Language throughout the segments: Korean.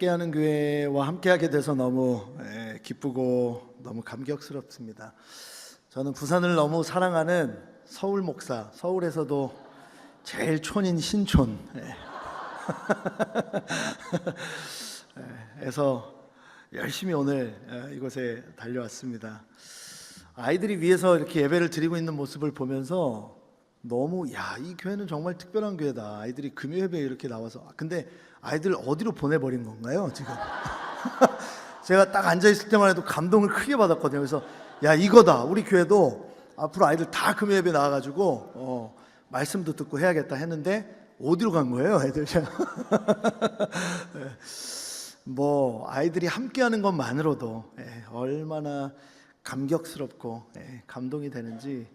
함께하는 교회와 함께하게 돼서 너무 기쁘고 너무 감격스럽습니다. 저는 부산을 너무 사랑하는 서울 목사, 서울에서도 제일 촌인 신촌 에서 열심히 오늘 이곳에 달려왔습니다. 아이들이 위에서 이렇게 예배를 드리고 있는 모습을 보면서 너무 이 교회는 정말 특별한 교회다. 아이들이 금요 예배에 이렇게 나와서. 근데 아이들 어디로 보내버린 건가요 지금? 제가 딱 앉아있을 때만 해도 감동을 크게 받았거든요. 그래서 이거다, 우리 교회도 앞으로 아이들 다 금요 예배 나와가지고 말씀도 듣고 해야겠다 했는데 어디로 간 거예요 애들? 뭐 아이들이 함께하는 것만으로도 얼마나 감격스럽고 감동이 되는지,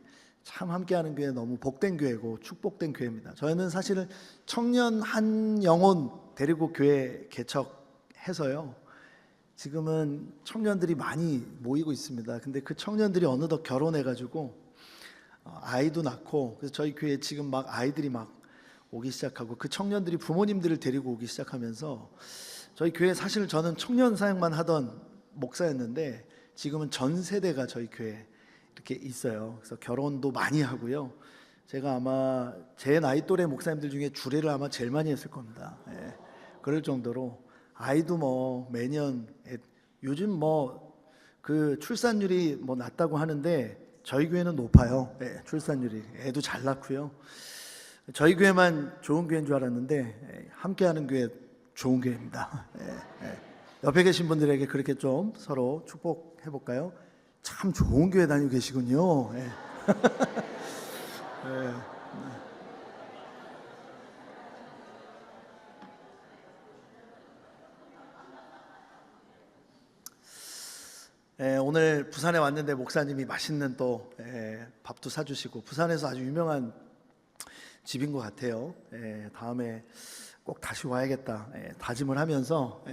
참 함께하는 교회 너무 복된 교회고 축복된 교회입니다. 저희는 사실은 청년 한 영혼 데리고 교회 개척해서요, 지금은 청년들이 많이 모이고 있습니다. 근데 그 청년들이 어느덧 결혼해가지고 아이도 낳고, 그래서 저희 교회에 지금 막 아이들이 막 오기 시작하고, 그 청년들이 부모님들을 데리고 오기 시작하면서 저희 교회, 사실 저는 청년 사역만 하던 목사였는데 지금은 전 세대가 저희 교회에 이렇게 있어요. 그래서 결혼도 많이 하고요. 제가 아마 제 나이 또래 목사님들 중에 주례를 아마 제일 많이 했을 겁니다. 그럴 정도로 아이도 뭐 매년, 요즘 뭐 그 출산율이 뭐 낮다고 하는데 저희 교회는 높아요. 출산율이. 애도 잘 낳고요. 저희 교회만 좋은 교회인 줄 알았는데 함께하는 교회 좋은 교회입니다. 옆에 계신 분들에게 그렇게 좀 서로 축복해 볼까요? 참 좋은 교회 다니고 계시군요. 오늘 부산에 왔는데 목사님이 맛있는 또 밥도 사주시고, 부산에서 아주 유명한 집인 것 같아요. 다음에 꼭 다시 와야겠다 다짐을 하면서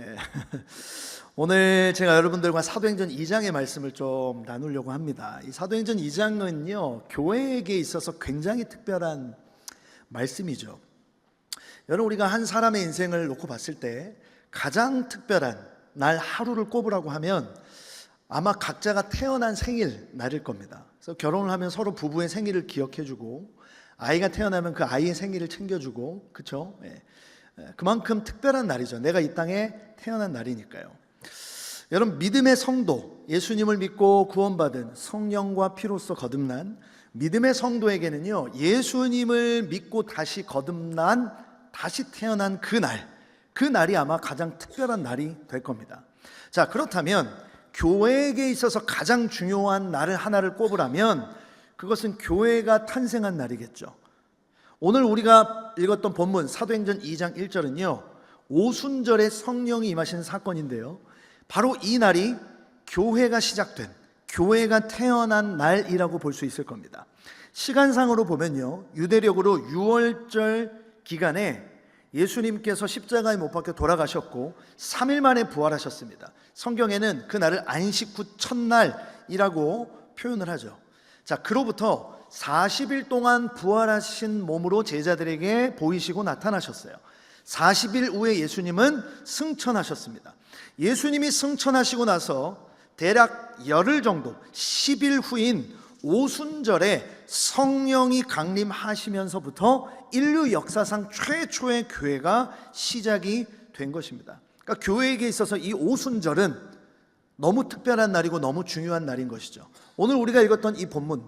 오늘 제가 여러분들과 사도행전 2장의 말씀을 좀 나누려고 합니다. 이 사도행전 2장은요, 교회에게 있어서 굉장히 특별한 말씀이죠. 여러분, 우리가 한 사람의 인생을 놓고 봤을 때 가장 특별한 날 하루를 꼽으라고 하면 아마 각자가 태어난 생일 날일 겁니다. 그래서 결혼을 하면 서로 부부의 생일을 기억해주고, 아이가 태어나면 그 아이의 생일을 챙겨주고, 그렇죠? 그만큼 특별한 날이죠. 내가 이 땅에 태어난 날이니까요. 여러분, 믿음의 성도, 예수님을 믿고 구원받은 성령과 피로써 거듭난 믿음의 성도에게는요, 예수님을 믿고 다시 거듭난, 다시 태어난 그 날이 아마 가장 특별한 날이 될 겁니다. 자, 그렇다면 교회에게 있어서 가장 중요한 날을 하나를 꼽으라면 그것은 교회가 탄생한 날이겠죠. 오늘 우리가 읽었던 본문 사도행전 2장 1절은요 오순절에 성령이 임하신 사건인데요, 바로 이 날이 교회가 시작된, 교회가 태어난 날이라고 볼 수 있을 겁니다. 시간상으로 보면요, 유대력으로 유월절 기간에 예수님께서 십자가에 못 박혀 돌아가셨고 3일 만에 부활하셨습니다. 성경에는 그 날을 안식 후 첫날이라고 표현을 하죠. 자, 그로부터 40일 동안 부활하신 몸으로 제자들에게 보이시고 나타나셨어요. 40일 후에 예수님은 승천하셨습니다. 예수님이 승천하시고 나서 대략 열흘 정도, 10일 후인 오순절에 성령이 강림하시면서부터 인류 역사상 최초의 교회가 시작이 된 것입니다. 그러니까 교회에게 있어서 이 오순절은 너무 특별한 날이고 너무 중요한 날인 것이죠. 오늘 우리가 읽었던 이 본문,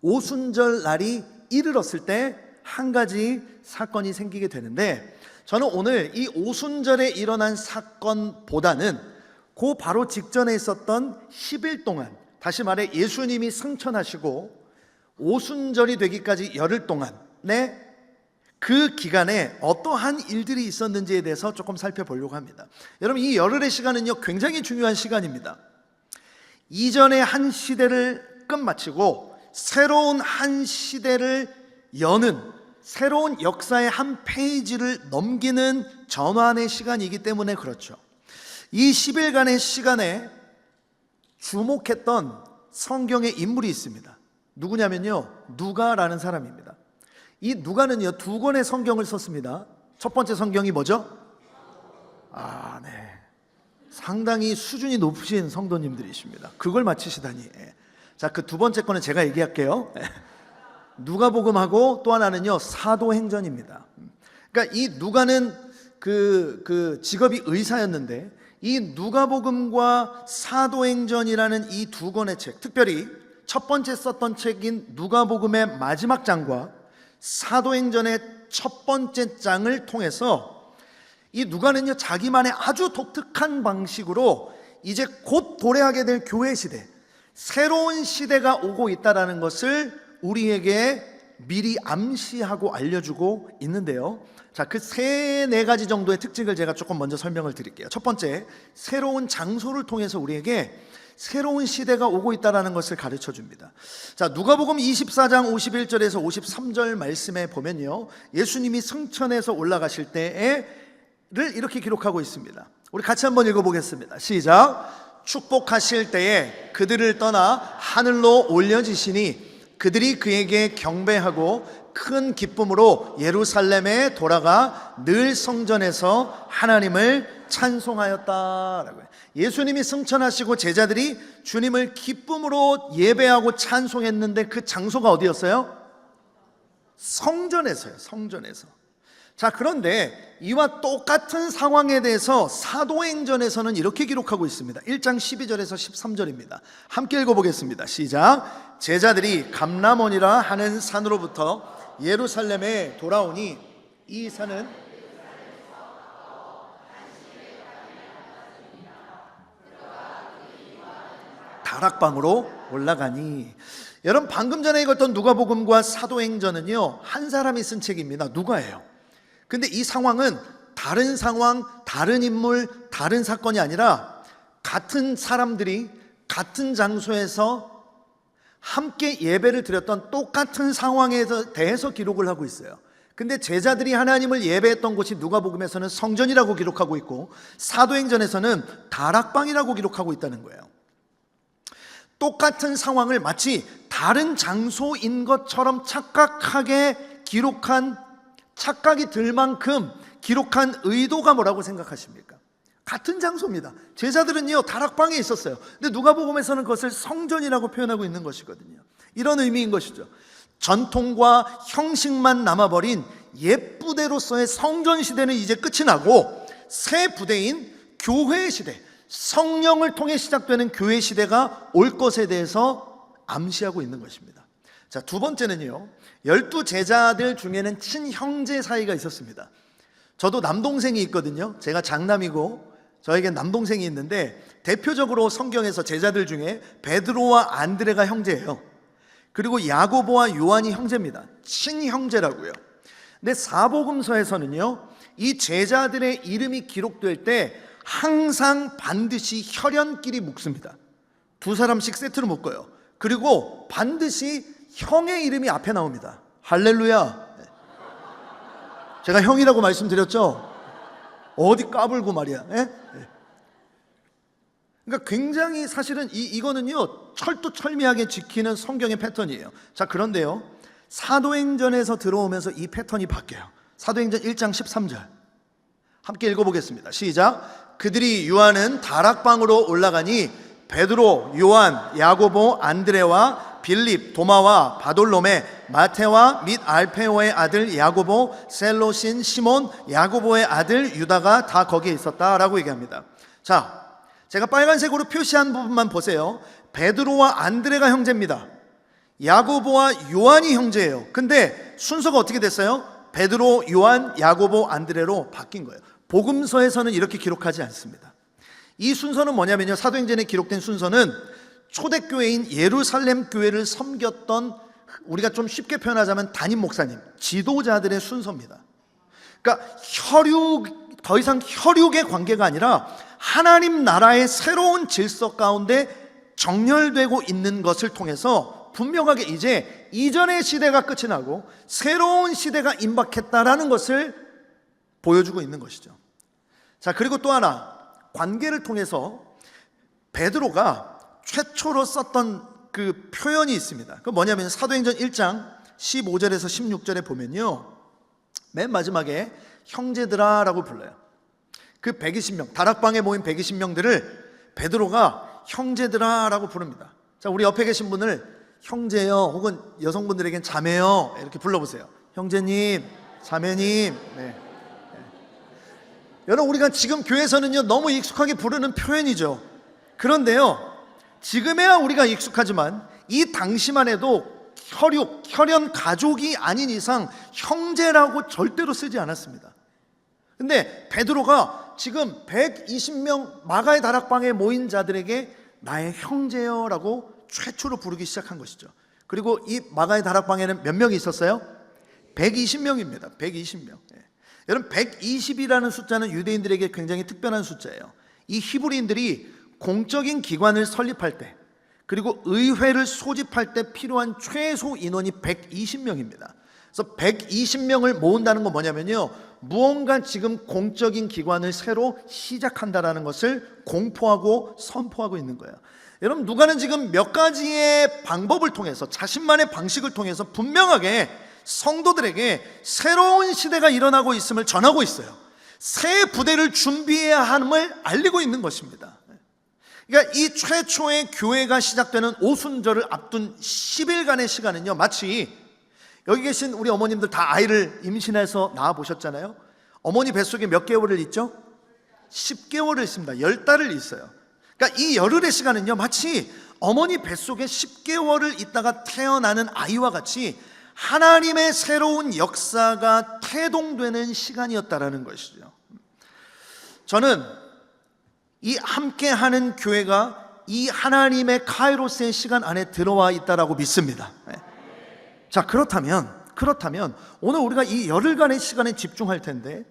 오순절 날이 이르렀을 때 한 가지 사건이 생기게 되는데, 저는 오늘 이 오순절에 일어난 사건보다는 그 바로 직전에 있었던 10일 동안, 다시 말해 예수님이 승천하시고 오순절이 되기까지 열흘 동안의 그 기간에 어떠한 일들이 있었는지에 대해서 조금 살펴보려고 합니다. 여러분, 이 열흘의 시간은요 굉장히 중요한 시간입니다. 이전의 한 시대를 끝마치고 새로운 한 시대를 여는, 새로운 역사의 한 페이지를 넘기는 전환의 시간이기 때문에 그렇죠. 이 10일간의 시간에 주목했던 성경의 인물이 있습니다. 누구냐면요, 누가라는 사람입니다. 이 누가는요 2권의 성경을 썼습니다. 첫 번째 성경이 뭐죠? 네. 상당히 수준이 높으신 성도님들이십니다. 그걸 맞히시다니. 자, 그 두 번째 거는 제가 얘기할게요. 누가복음하고 또 하나는요, 사도행전입니다. 그러니까 이 누가는 그 직업이 의사였는데, 이 누가복음과 사도행전이라는 이 두 권의 책, 특별히 첫 번째 썼던 책인 누가복음의 마지막 장과 사도행전의 첫 번째 장을 통해서 이 누가는요, 자기만의 아주 독특한 방식으로 이제 곧 도래하게 될 교회 시대, 새로운 시대가 오고 있다는 것을 우리에게 미리 암시하고 알려주고 있는데요. 자, 그 네 가지 정도의 특징을 제가 조금 먼저 설명을 드릴게요. 첫 번째, 새로운 장소를 통해서 우리에게 새로운 시대가 오고 있다는 것을 가르쳐 줍니다. 자, 누가복음 24장 51절에서 53절 말씀에 보면요, 예수님이 승천해서 올라가실 때를 이렇게 기록하고 있습니다. 우리 같이 한번 읽어보겠습니다. 시작. 축복하실 때에 그들을 떠나 하늘로 올려지시니 그들이 그에게 경배하고 큰 기쁨으로 예루살렘에 돌아가 늘 성전에서 하나님을 찬송하였다라고 해요. 예수님이 승천하시고 제자들이 주님을 기쁨으로 예배하고 찬송했는데 그 장소가 어디였어요? 성전에서요. 성전에서. 자, 그런데 이와 똑같은 상황에 대해서 사도행전에서는 이렇게 기록하고 있습니다. 1장 12절에서 13절입니다. 함께 읽어보겠습니다. 시작. 제자들이 감람원이라 하는 산으로부터 예루살렘에 돌아오니 이 산은 다락방으로 올라가니. 여러분, 방금 전에 읽었던 누가복음과 사도행전은요, 한 사람이 쓴 책입니다. 누가예요. 근데 이 상황은 다른 상황, 다른 인물, 다른 사건이 아니라 같은 사람들이 같은 장소에서 함께 예배를 드렸던 똑같은 상황에 대해서 기록을 하고 있어요. 근데 제자들이 하나님을 예배했던 곳이 누가복음에서는 성전이라고 기록하고 있고 사도행전에서는 다락방이라고 기록하고 있다는 거예요. 똑같은 상황을 마치 다른 장소인 것처럼 착각하게 기록한, 착각이 들 만큼 기록한 의도가 뭐라고 생각하십니까? 같은 장소입니다. 제자들은요, 다락방에 있었어요. 근데 누가복음에서는 그것을 성전이라고 표현하고 있는 것이거든요. 이런 의미인 것이죠. 전통과 형식만 남아버린 옛 부대로서의 성전 시대는 이제 끝이 나고 새 부대인 교회 시대, 성령을 통해 시작되는 교회 시대가 올 것에 대해서 암시하고 있는 것입니다. 자, 두 번째는요, 12 제자들 중에는 친형제 사이가 있었습니다. 저도 남동생이 있거든요. 제가 장남이고 저에게 남동생이 있는데 대표적으로 성경에서 제자들 중에 베드로와 안드레가 형제예요. 그리고 야고보와 요한이 형제입니다. 친형제라고요. 근데 사복음서에서는요, 이 제자들의 이름이 기록될 때 항상 반드시 혈연끼리 묶습니다. 두 사람씩 세트로 묶어요. 그리고 반드시 형의 이름이 앞에 나옵니다. 할렐루야. 제가 형이라고 말씀드렸죠? 어디 까불고 말이야. 그러니까 굉장히 사실은 이거는요, 철두철미하게 지키는 성경의 패턴이에요. 자, 그런데요, 사도행전에서 들어오면서 이 패턴이 바뀌어요. 사도행전 1장 13절 함께 읽어보겠습니다. 시작. 그들이 유하는 다락방으로 올라가니 베드로, 요한, 야고보, 안드레와 빌립, 도마와 바돌로메, 마테와 및 알페오의 아들 야고보, 셀로신, 시몬, 야고보의 아들 유다가 다 거기에 있었다라고 얘기합니다. 자, 제가 빨간색으로 표시한 부분만 보세요. 베드로와 안드레가 형제입니다. 야고보와 요한이 형제예요. 근데 순서가 어떻게 됐어요? 베드로, 요한, 야고보, 안드레로 바뀐 거예요. 복음서에서는 이렇게 기록하지 않습니다. 이 순서는 뭐냐면요, 사도행전에 기록된 순서는 초대교회인 예루살렘 교회를 섬겼던, 우리가 좀 쉽게 표현하자면 담임 목사님, 지도자들의 순서입니다. 그러니까 더 이상 혈육의 관계가 아니라 하나님 나라의 새로운 질서 가운데 정렬되고 있는 것을 통해서 분명하게 이제 이전의 시대가 끝이 나고 새로운 시대가 임박했다라는 것을 보여주고 있는 것이죠. 자, 그리고 또 하나, 관계를 통해서 베드로가 최초로 썼던 그 표현이 있습니다. 그 뭐냐면 사도행전 1장 15절에서 16절에 보면요, 맨 마지막에 형제들아 라고 불러요. 그 120명, 다락방에 모인 120명들을 베드로가 형제들아 라고 부릅니다. 자, 우리 옆에 계신 분을 형제요, 혹은 여성분들에겐 자매요 이렇게 불러보세요. 형제님, 자매님. 네. 여러분, 우리가 지금 교회에서는요 너무 익숙하게 부르는 표현이죠. 그런데요, 지금에야 우리가 익숙하지만 이 당시만 해도 혈연 가족이 아닌 이상 형제라고 절대로 쓰지 않았습니다. 근데 베드로가 지금 120명 마가의 다락방에 모인 자들에게 나의 형제여 라고 최초로 부르기 시작한 것이죠. 그리고 이 마가의 다락방에는 몇 명이 있었어요? 120명입니다. 120명. 여러분, 120이라는 숫자는 유대인들에게 굉장히 특별한 숫자예요. 이 히브리인들이 공적인 기관을 설립할 때, 그리고 의회를 소집할 때 필요한 최소 인원이 120명입니다. 그래서 120명을 모은다는 건 뭐냐면요, 무언가 지금 공적인 기관을 새로 시작한다라는 것을 공포하고 선포하고 있는 거예요. 여러분, 누가는 지금 몇 가지의 방법을 통해서, 자신만의 방식을 통해서 분명하게 성도들에게 새로운 시대가 일어나고 있음을 전하고 있어요. 새 부대를 준비해야 함을 알리고 있는 것입니다. 그러니까 이 최초의 교회가 시작되는 오순절을 앞둔 10일간의 시간은요, 마치 여기 계신 우리 어머님들 다 아이를 임신해서 낳아 보셨잖아요. 어머니 뱃속에 몇 개월을 있죠? 10개월을 있습니다. 10달을 있어요. 그러니까 이 열흘의 시간은요, 마치 어머니 뱃속에 10개월을 있다가 태어나는 아이와 같이 하나님의 새로운 역사가 태동되는 시간이었다라는 것이죠. 저는 이 함께하는 교회가 이 하나님의 카이로스의 시간 안에 들어와 있다라고 믿습니다. 자, 그렇다면 오늘 우리가 이 열흘간의 시간에 집중할 텐데,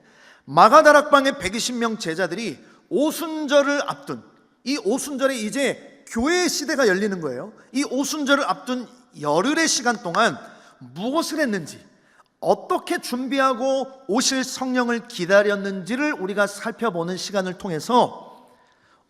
마가다락방의 120명 제자들이 오순절을 앞둔, 이 오순절에 이제 교회의 시대가 열리는 거예요. 이 오순절을 앞둔 열흘의 시간 동안 무엇을 했는지, 어떻게 준비하고 오실 성령을 기다렸는지를 우리가 살펴보는 시간을 통해서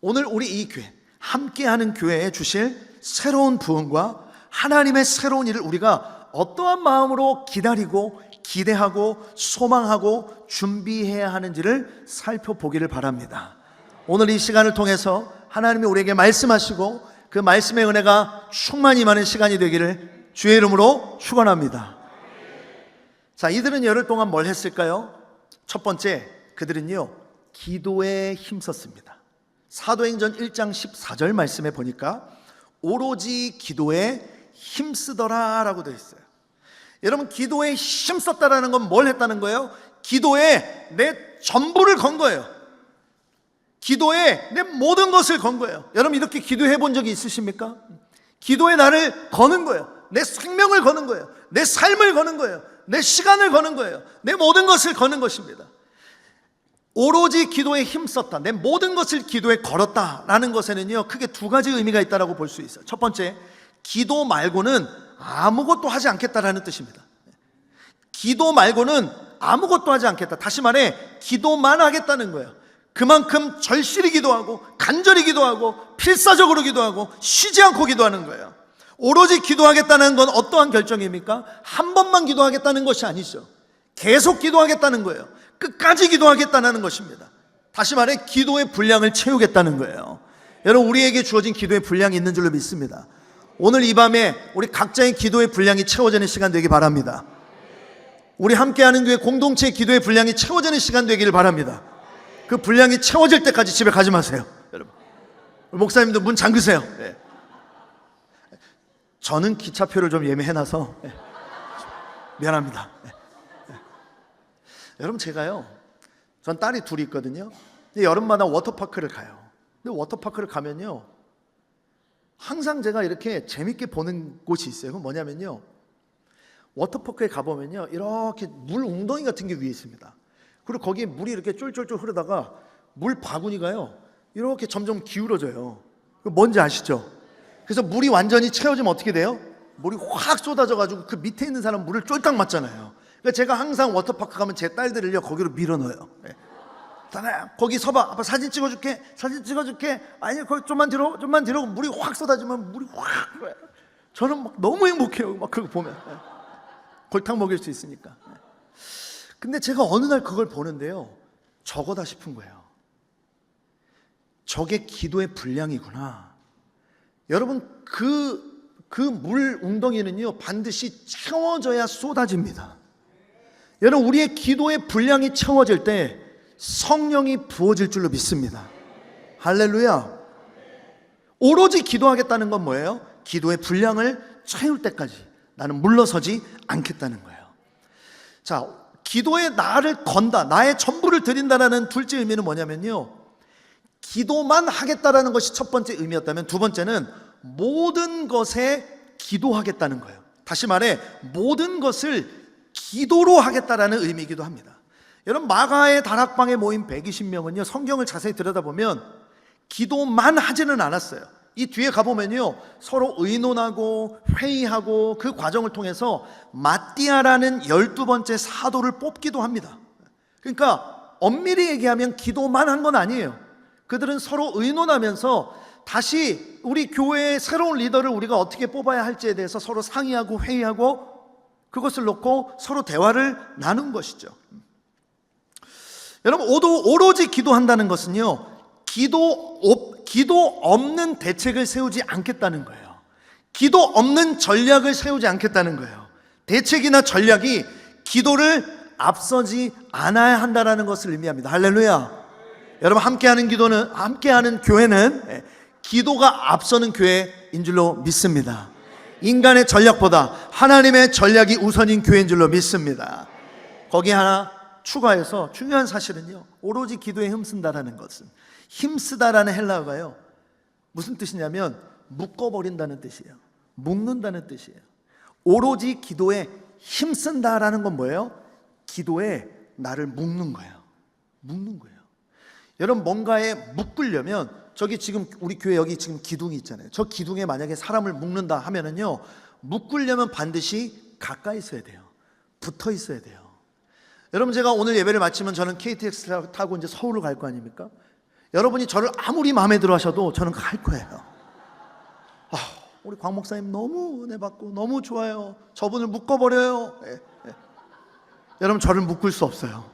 오늘 우리 이 교회, 함께하는 교회에 주실 새로운 부흥과 하나님의 새로운 일을 우리가 어떠한 마음으로 기다리고 기대하고 소망하고 준비해야 하는지를 살펴보기를 바랍니다. 오늘 이 시간을 통해서 하나님이 우리에게 말씀하시고 그 말씀의 은혜가 충만히 임하는 시간이 되기를 주의 이름으로 축원합니다. 자, 이들은 열흘 동안 뭘 했을까요? 첫 번째, 그들은요 기도에 힘썼습니다. 사도행전 1장 14절 말씀에 보니까 오로지 기도에 힘쓰더라 라고 되어 있어요. 여러분, 기도에 힘썼다라는 건 뭘 했다는 거예요? 기도에 내 전부를 건 거예요. 기도에 내 모든 것을 건 거예요. 여러분, 이렇게 기도해 본 적이 있으십니까? 기도에 나를 거는 거예요. 내 생명을 거는 거예요. 내 삶을 거는 거예요. 내 시간을 거는 거예요. 내 모든 것을 거는 것입니다. 오로지 기도에 힘썼다, 내 모든 것을 기도에 걸었다라는 것에는요 크게 두 가지 의미가 있다라고 볼 수 있어요. 첫 번째, 기도 말고는 아무것도 하지 않겠다라는 뜻입니다. 기도 말고는 아무것도 하지 않겠다. 다시 말해, 기도만 하겠다는 거예요. 그만큼 절실히 기도하고 간절히 기도하고 필사적으로 기도하고 쉬지 않고 기도하는 거예요. 오로지 기도하겠다는 건 어떠한 결정입니까? 한 번만 기도하겠다는 것이 아니죠. 계속 기도하겠다는 거예요. 끝까지 기도하겠다는 것입니다. 다시 말해, 기도의 분량을 채우겠다는 거예요. 여러분, 우리에게 주어진 기도의 분량이 있는 줄로 믿습니다. 오늘 이 밤에 우리 각자의 기도의 분량이 채워지는 시간 되기 바랍니다. 우리 함께하는 교회 공동체의 기도의 분량이 채워지는 시간 되기를 바랍니다. 그 분량이 채워질 때까지 집에 가지 마세요. 여러분, 목사님들 문 잠그세요. 네. 저는 기차표를 좀 예매해놔서 미안합니다. 여러분, 제가요, 전 딸이 둘이 있거든요. 근데 여름마다 워터파크를 가요. 근데 워터파크를 가면요 항상 제가 이렇게 재밌게 보는 곳이 있어요. 그건 뭐냐면요, 워터파크에 가보면요 이렇게 물 웅덩이 같은 게 위에 있습니다. 그리고 거기에 물이 이렇게 쫄쫄쫄 흐르다가 물 바구니가요 이렇게 점점 기울어져요. 뭔지 아시죠? 그래서 물이 완전히 채워지면 어떻게 돼요? 물이 확 쏟아져가지고 그 밑에 있는 사람 물을 쫄딱 맞잖아요. 그러니까 제가 항상 워터파크 가면 제 딸들을요 거기로 밀어넣어요. 거기 서봐, 아빠 사진 찍어줄게, 사진 찍어줄게. 아니, 거기 좀만 뒤로 물이 확 쏟아지면 물이 확. 저는 막 너무 행복해요. 막 그거 보면 골탕 먹일 수 있으니까. 근데 제가 어느 날 그걸 보는데요, 저거다 싶은 거예요. 저게 기도의 분량이구나. 여러분, 그 물 웅덩이는요 반드시 채워져야 쏟아집니다. 여러분, 우리의 기도의 분량이 채워질 때 성령이 부어질 줄로 믿습니다. 할렐루야. 오로지 기도하겠다는 건 뭐예요? 기도의 분량을 채울 때까지 나는 물러서지 않겠다는 거예요. 자, 기도에 나를 건다, 나의 전부를 드린다라는 둘째 의미는 뭐냐면요, 기도만 하겠다라는 것이 첫 번째 의미였다면, 두 번째는 모든 것에 기도하겠다는 거예요. 다시 말해, 모든 것을 기도로 하겠다라는 의미이기도 합니다. 여러분, 마가의 다락방에 모인 120명은요 성경을 자세히 들여다보면 기도만 하지는 않았어요. 이 뒤에 가보면요 서로 의논하고 회의하고 그 과정을 통해서 마띠아라는 12번째 사도를 뽑기도 합니다. 그러니까 엄밀히 얘기하면 기도만 한 건 아니에요. 그들은 서로 의논하면서 다시 우리 교회의 새로운 리더를 우리가 어떻게 뽑아야 할지에 대해서 서로 상의하고 회의하고 그것을 놓고 서로 대화를 나눈 것이죠. 여러분, 오로지 기도한다는 것은요 기도 없는 대책을 세우지 않겠다는 거예요. 기도 없는 전략을 세우지 않겠다는 거예요. 대책이나 전략이 기도를 앞서지 않아야 한다는 것을 의미합니다. 할렐루야. 여러분, 함께하는 교회는 기도가 앞서는 교회인 줄로 믿습니다. 인간의 전략보다 하나님의 전략이 우선인 교회인 줄로 믿습니다. 거기 하나 추가해서 중요한 사실은요, 오로지 기도에 힘쓴다라는 것은, 힘쓰다라는 헬라어가요 무슨 뜻이냐면 묶어버린다는 뜻이에요. 묶는다는 뜻이에요. 오로지 기도에 힘쓴다라는 건 뭐예요? 기도에 나를 묶는 거예요. 묶는 거예요. 여러분, 뭔가에 묶으려면, 저기 지금 우리 교회 여기 지금 기둥이 있잖아요. 저 기둥에 만약에 사람을 묶는다 하면은요, 묶으려면 반드시 가까이 있어야 돼요. 붙어 있어야 돼요. 여러분, 제가 오늘 예배를 마치면 저는 KTX 타고 이제 서울을 갈 거 아닙니까? 여러분이 저를 아무리 마음에 들어 하셔도 저는 갈 거예요. 우리 광 목사님 너무 은혜 받고 너무 좋아요. 저분을 묶어버려요. 여러분, 저를 묶을 수 없어요.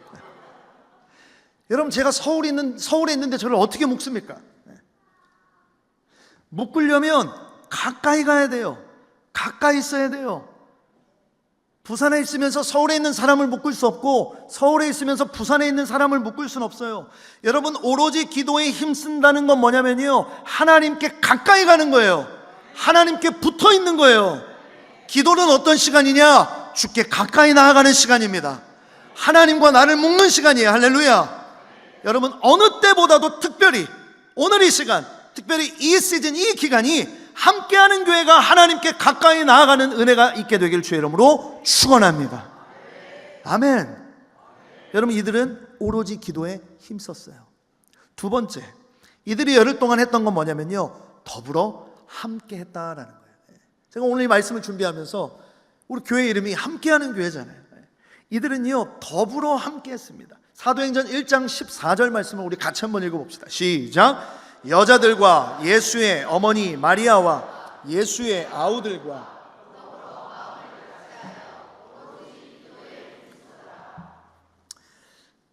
여러분, 제가 서울에 있는데 저를 어떻게 묶습니까? 묶으려면 가까이 가야 돼요. 가까이 있어야 돼요. 부산에 있으면서 서울에 있는 사람을 묶을 수 없고, 서울에 있으면서 부산에 있는 사람을 묶을 수는 없어요. 여러분, 오로지 기도에 힘쓴다는 건 뭐냐면요, 하나님께 가까이 가는 거예요. 하나님께 붙어 있는 거예요. 기도는 어떤 시간이냐? 주께 가까이 나아가는 시간입니다. 하나님과 나를 묶는 시간이에요. 할렐루야. 여러분, 어느 때보다도 특별히 오늘 이 시간, 특별히 이 시즌, 이 기간이 함께하는 교회가 하나님께 가까이 나아가는 은혜가 있게 되길 주의 이름으로 축원합니다. 아멘. 여러분, 이들은 오로지 기도에 힘썼어요. 두 번째, 이들이 열흘 동안 했던 건 뭐냐면요, 더불어 함께 했다라는 거예요. 제가 오늘 이 말씀을 준비하면서 우리 교회 이름이 함께하는 교회잖아요. 이들은요 더불어 함께 했습니다. 사도행전 1장 14절 말씀을 우리 같이 한번 읽어봅시다. 시작. 여자들과 예수의 어머니 마리아와 예수의 아우들과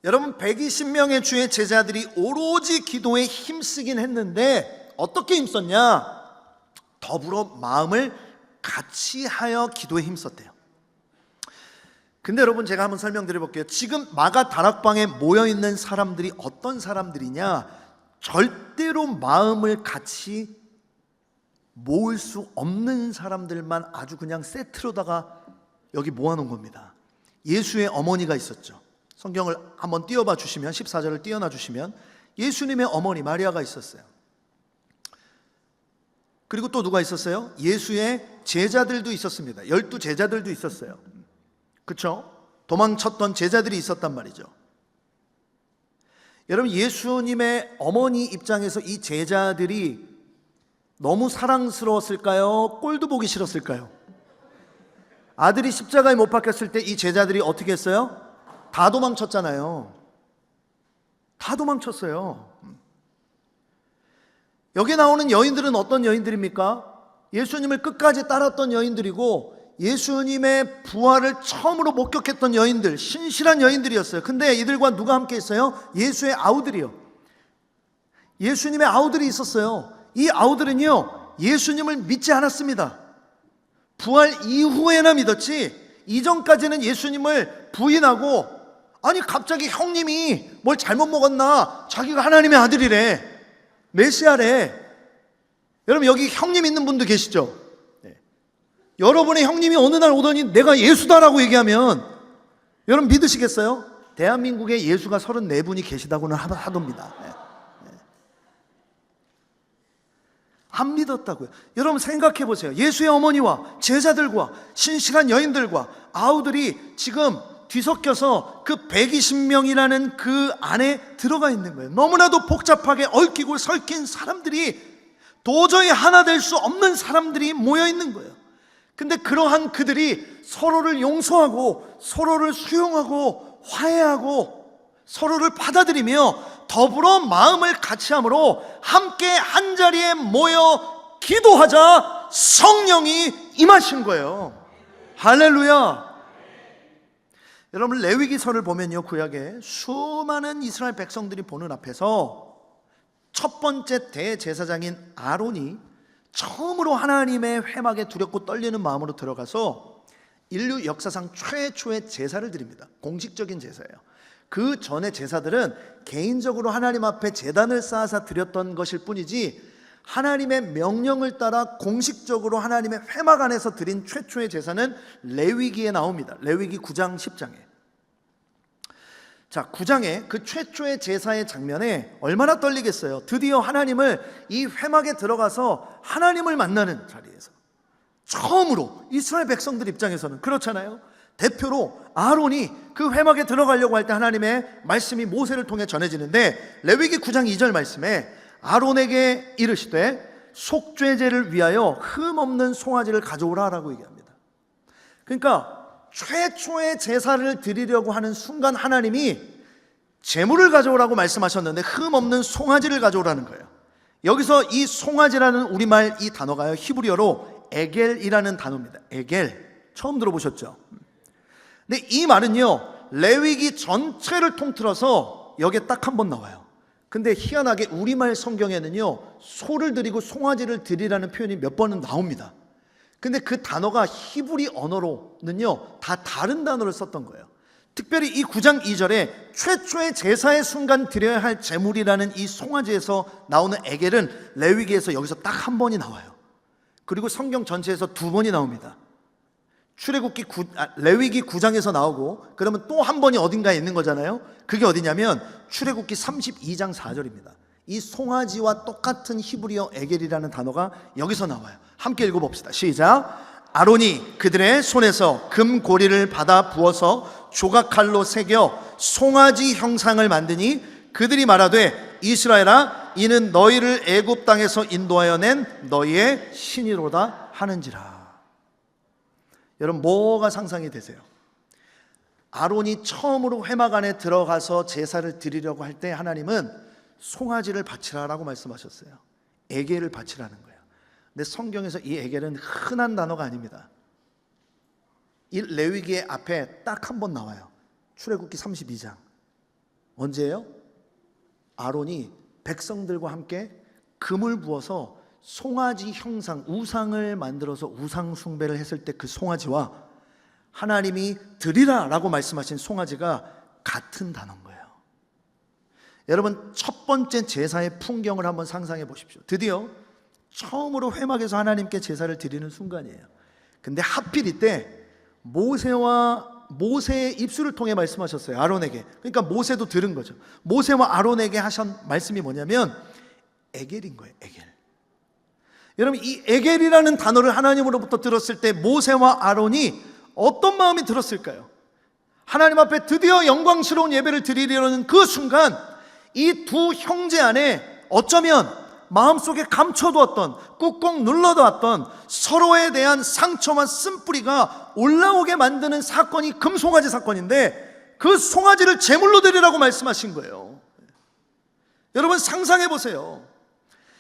여러분, 120명의 주의 제자들이 오로지 기도에 힘쓰긴 했는데 어떻게 힘썼냐? 더불어 마음을 같이 하여 기도에 힘썼대요. 근데 여러분, 제가 한번 설명드려 볼게요. 지금 마가 다락방에 모여있는 사람들이 어떤 사람들이냐? 절대로 마음을 같이 모을 수 없는 사람들만 아주 그냥 세트로다가 여기 모아놓은 겁니다. 예수의 어머니가 있었죠. 성경을 한번 띄워봐 주시면, 14절을 띄워놔 주시면 예수님의 어머니 마리아가 있었어요. 그리고 또 누가 있었어요? 예수의 제자들도 있었습니다. 12 제자들도 있었어요. 그렇죠? 도망쳤던 제자들이 있었단 말이죠. 여러분, 예수님의 어머니 입장에서 이 제자들이 너무 사랑스러웠을까요? 꼴도 보기 싫었을까요? 아들이 십자가에 못 박혔을 때 이 제자들이 어떻게 했어요? 다 도망쳤잖아요. 다 도망쳤어요. 여기 나오는 여인들은 어떤 여인들입니까? 예수님을 끝까지 따랐던 여인들이고, 예수님의 부활을 처음으로 목격했던 여인들, 신실한 여인들이었어요. 근데 이들과 누가 함께 했어요? 예수의 아우들이요. 예수님의 아우들이 있었어요. 이 아우들은요, 예수님을 믿지 않았습니다. 부활 이후에나 믿었지, 이전까지는 예수님을 부인하고, 아니 갑자기 형님이 뭘 잘못 먹었나, 자기가 하나님의 아들이래, 메시아래. 여러분 여기 형님 있는 분도 계시죠? 네. 여러분의 형님이 어느 날 오더니 내가 예수다라고 얘기하면 여러분 믿으시겠어요? 대한민국에 예수가 34분이 계시다고는 하던입니다. 네. 안 믿었다고요. 여러분 생각해 보세요. 예수의 어머니와 제자들과 신실한 여인들과 아우들이 지금 뒤섞여서 그 120명이라는 그 안에 들어가 있는 거예요. 너무나도 복잡하게 얽히고 설킨 사람들이, 도저히 하나 될 수 없는 사람들이 모여 있는 거예요. 근데 그러한 그들이 서로를 용서하고 서로를 수용하고 화해하고 서로를 받아들이며 더불어 마음을 같이 함으로 함께 한자리에 모여 기도하자 성령이 임하신 거예요. 할렐루야. 여러분 레위기서를 보면요, 구약에 수많은 이스라엘 백성들이 보는 앞에서 첫 번째 대제사장인 아론이 처음으로 하나님의 회막에 두렵고 떨리는 마음으로 들어가서 인류 역사상 최초의 제사를 드립니다. 공식적인 제사예요. 그 전에 제사들은 개인적으로 하나님 앞에 제단을 쌓아서 드렸던 것일 뿐이지, 하나님의 명령을 따라 공식적으로 하나님의 회막 안에서 드린 최초의 제사는 레위기에 나옵니다. 레위기 9장 10장에. 자, 9장에 그 최초의 제사의 장면에 얼마나 떨리겠어요. 드디어 하나님을 이 회막에 들어가서 하나님을 만나는 자리에서 처음으로 이스라엘 백성들 입장에서는 그렇잖아요. 대표로 아론이 그 회막에 들어가려고 할 때 하나님의 말씀이 모세를 통해 전해지는데, 레위기 9장 2절 말씀에 아론에게 이르시되 속죄제를 위하여 흠없는 송아지를 가져오라라고 얘기합니다. 그러니까 최초의 제사를 드리려고 하는 순간 하나님이 제물을 가져오라고 말씀하셨는데 흠없는 송아지를 가져오라는 거예요. 여기서 이 송아지라는 우리말 이 단어가요, 히브리어로 에겔이라는 단어입니다. 에겔, 처음 들어보셨죠? 근데 이 말은요, 레위기 전체를 통틀어서 여기에 딱 한 번 나와요. 근데 희한하게 우리말 성경에는요, 소를 드리고 송아지를 드리라는 표현이 몇 번은 나옵니다. 근데 그 단어가 히브리 언어로는요, 다 다른 단어를 썼던 거예요. 특별히 이 9장 2절에 최초의 제사의 순간 드려야 할 제물이라는 이 송아지에서 나오는 에겔은 레위기에서 여기서 딱 한 번이 나와요. 그리고 성경 전체에서 두 번이 나옵니다. 레위기 9장에서 나오고, 그러면 또 한 번이 어딘가에 있는 거잖아요. 그게 어디냐면 출애굽기 32장 4절입니다. 이 송아지와 똑같은 히브리어 에겔이라는 단어가 여기서 나와요. 함께 읽어봅시다. 시작. 아론이 그들의 손에서 금고리를 받아 부어서 조각칼로 새겨 송아지 형상을 만드니 그들이 말하되 이스라엘아, 이는 너희를 애굽 땅에서 인도하여 낸 너희의 신이로다 하는지라. 여러분 뭐가 상상이 되세요? 아론이 처음으로 회막 안에 들어가서 제사를 드리려고 할 때 하나님은 송아지를 바치라라고 말씀하셨어요. 에겔을 바치라는 거예요. 근데 성경에서 이 에겔은 흔한 단어가 아닙니다. 이 레위기의 앞에 딱 한 번 나와요. 출애굽기 32장. 언제예요? 아론이 백성들과 함께 금을 부어서 송아지 형상, 우상을 만들어서 우상 숭배를 했을 때 그 송아지와 하나님이 드리라라고 말씀하신 송아지가 같은 단어인 거예요. 여러분 첫 번째 제사의 풍경을 한번 상상해 보십시오. 드디어 처음으로 회막에서 하나님께 제사를 드리는 순간이에요. 근데 하필 이때 모세의 입술을 통해 말씀하셨어요. 아론에게. 그러니까 모세도 들은 거죠. 모세와 아론에게 하신 말씀이 뭐냐면 에겔인 거예요. 에겔. 여러분 이 에겔이라는 단어를 하나님으로부터 들었을 때 모세와 아론이 어떤 마음이 들었을까요? 하나님 앞에 드디어 영광스러운 예배를 드리려는 그 순간 이 두 형제 안에 어쩌면 마음속에 감춰두었던, 꾹꾹 눌러두었던 서로에 대한 상처와 쓴뿌리가 올라오게 만드는 사건이 금송아지 사건인데, 그 송아지를 제물로 드리라고 말씀하신 거예요. 여러분 상상해 보세요.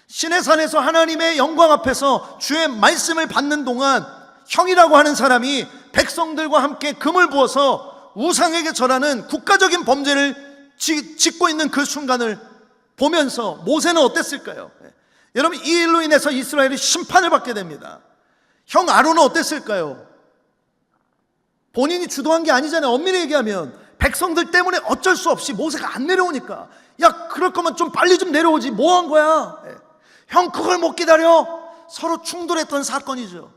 시내산에서 하나님의 영광 앞에서 주의 말씀을 받는 동안 형이라고 하는 사람이 백성들과 함께 금을 부어서 우상에게 절하는 국가적인 범죄를 짓고 있는 그 순간을 보면서 모세는 어땠을까요? 여러분, 이 일로 인해서 이스라엘이 심판을 받게 됩니다. 형 아론은 어땠을까요? 본인이 주도한 게 아니잖아요. 엄밀히 얘기하면 백성들 때문에 어쩔 수 없이 모세가 안 내려오니까, 야, 그럴 거면 좀 빨리 좀 내려오지, 뭐 한 거야? 형 그걸 못 기다려. 서로 충돌했던 사건이죠.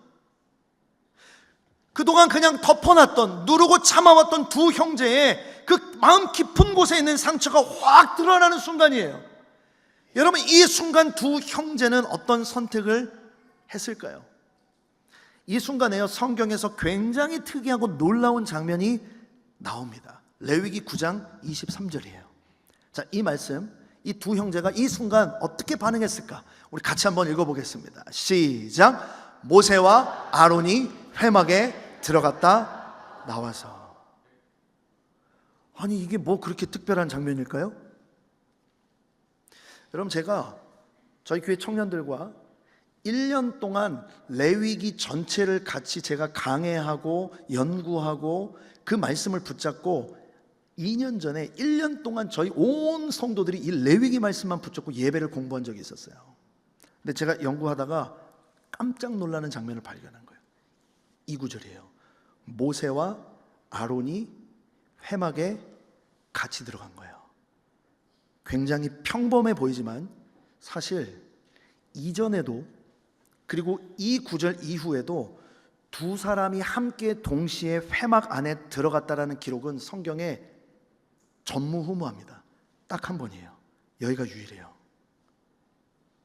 그동안 그냥 덮어놨던, 누르고 참아왔던 두 형제의 그 마음 깊은 곳에 있는 상처가 확 드러나는 순간이에요. 여러분, 이 순간 두 형제는 어떤 선택을 했을까요? 이 순간에요, 성경에서 굉장히 특이하고 놀라운 장면이 나옵니다. 레위기 9장 23절이에요. 자, 이 말씀, 이 두 형제가 이 순간 어떻게 반응했을까? 우리 같이 한번 읽어보겠습니다. 시작. 모세와 아론이 회막에 들어갔다 나와서. 아니, 이게 뭐 그렇게 특별한 장면일까요? 여러분, 제가 저희 교회 청년들과 1년 동안 레위기 전체를 같이 제가 강해하고 연구하고 그 말씀을 붙잡고 2년 전에 1년 동안 저희 온 성도들이 이 레위기 말씀만 붙잡고 예배를 공부한 적이 있었어요. 근데 제가 연구하다가 깜짝 놀라는 장면을 발견한 거예요. 이 구절이에요. 모세와 아론이 회막에 같이 들어간 거예요. 굉장히 평범해 보이지만 사실 이전에도, 그리고 이 구절 이후에도 두 사람이 함께 동시에 회막 안에 들어갔다라는 기록은 성경에 전무후무합니다. 딱 한 번이에요. 여기가 유일해요.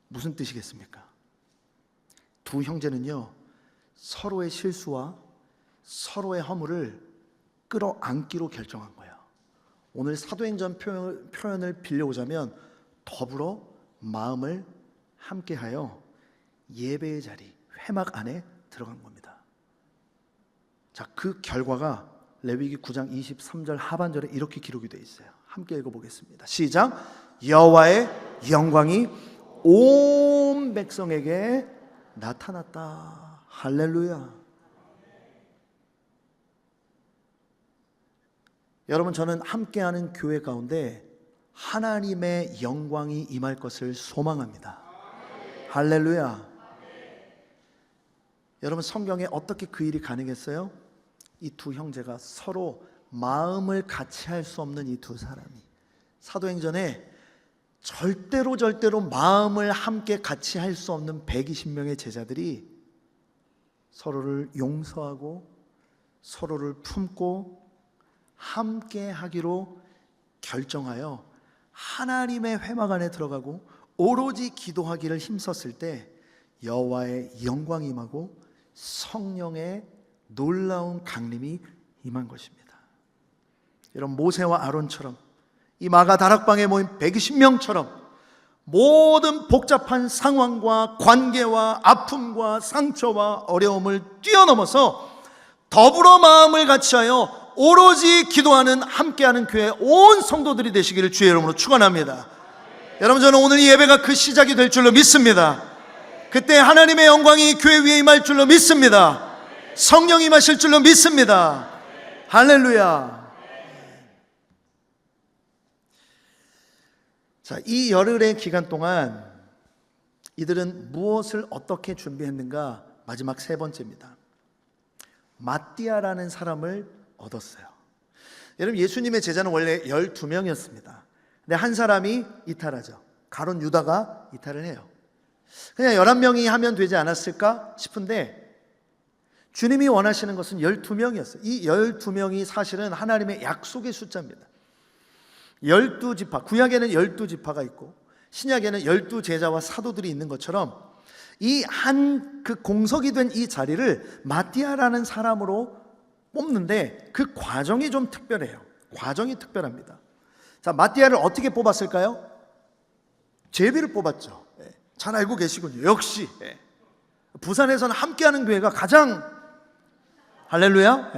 무슨 뜻이겠습니까? 두 형제는요, 서로의 실수와 서로의 허물을 끌어안기로 결정한 거예요. 오늘 사도행전 표현을 빌려오자면 더불어 마음을 함께하여 예배의 자리, 회막 안에 들어간 겁니다. 자, 그 결과가 레위기 9장 23절 하반절에 이렇게 기록이 되어 있어요. 함께 읽어보겠습니다. 시작. 여호와의 영광이 온 백성에게 나타났다. 할렐루야. 여러분, 저는 함께하는 교회 가운데 하나님의 영광이 임할 것을 소망합니다. 할렐루야. 여러분, 성경에 어떻게 그 일이 가능했어요? 이 두 형제가 서로 마음을 같이 할 수 없는 이 두 사람이 사도행전에 절대로 마음을 함께 같이 할 수 없는 120명의 제자들이 서로를 용서하고 서로를 품고 함께 하기로 결정하여 하나님의 회막 안에 들어가고 오로지 기도하기를 힘썼을 때 여호와의 영광이 임하고 성령의 놀라운 강림이 임한 것입니다. 여러분, 모세와 아론처럼 이 마가 다락방에 모인 120명처럼 모든 복잡한 상황과 관계와 아픔과 상처와 어려움을 뛰어넘어서 더불어 마음을 같이하여 오로지 기도하는 함께하는 교회 온 성도들이 되시기를 주의 이름으로 축원합니다. 여러분, 저는 오늘 이 예배가 그 시작이 될 줄로 믿습니다. 그때 하나님의 영광이 교회 위에 임할 줄로 믿습니다. 성령이 임하실 줄로 믿습니다. 할렐루야. 자, 이 열흘의 기간 동안 이들은 무엇을 어떻게 준비했는가? 마지막 세 번째입니다. 마띠아라는 사람을 얻었어요. 여러분, 예수님의 제자는 원래 12명이었습니다. 근데 한 사람이 이탈하죠. 가룟 유다가 이탈을 해요. 그냥 11명이 하면 되지 않았을까 싶은데 주님이 원하시는 것은 12명이었어요. 이 12명이 사실은 하나님의 약속의 숫자입니다. 12지파, 구약에는 12지파가 있고 신약에는 12제자와 사도들이 있는 것처럼 이 한 그 공석이 된 이 자리를 마띠아라는 사람으로 뽑는데 그 과정이 좀 특별해요. 과정이 특별합니다. 자, 마띠아를 어떻게 뽑았을까요? 제비를 뽑았죠. 잘 알고 계시군요. 역시 부산에서는 함께하는 교회가 가장 할렐루야.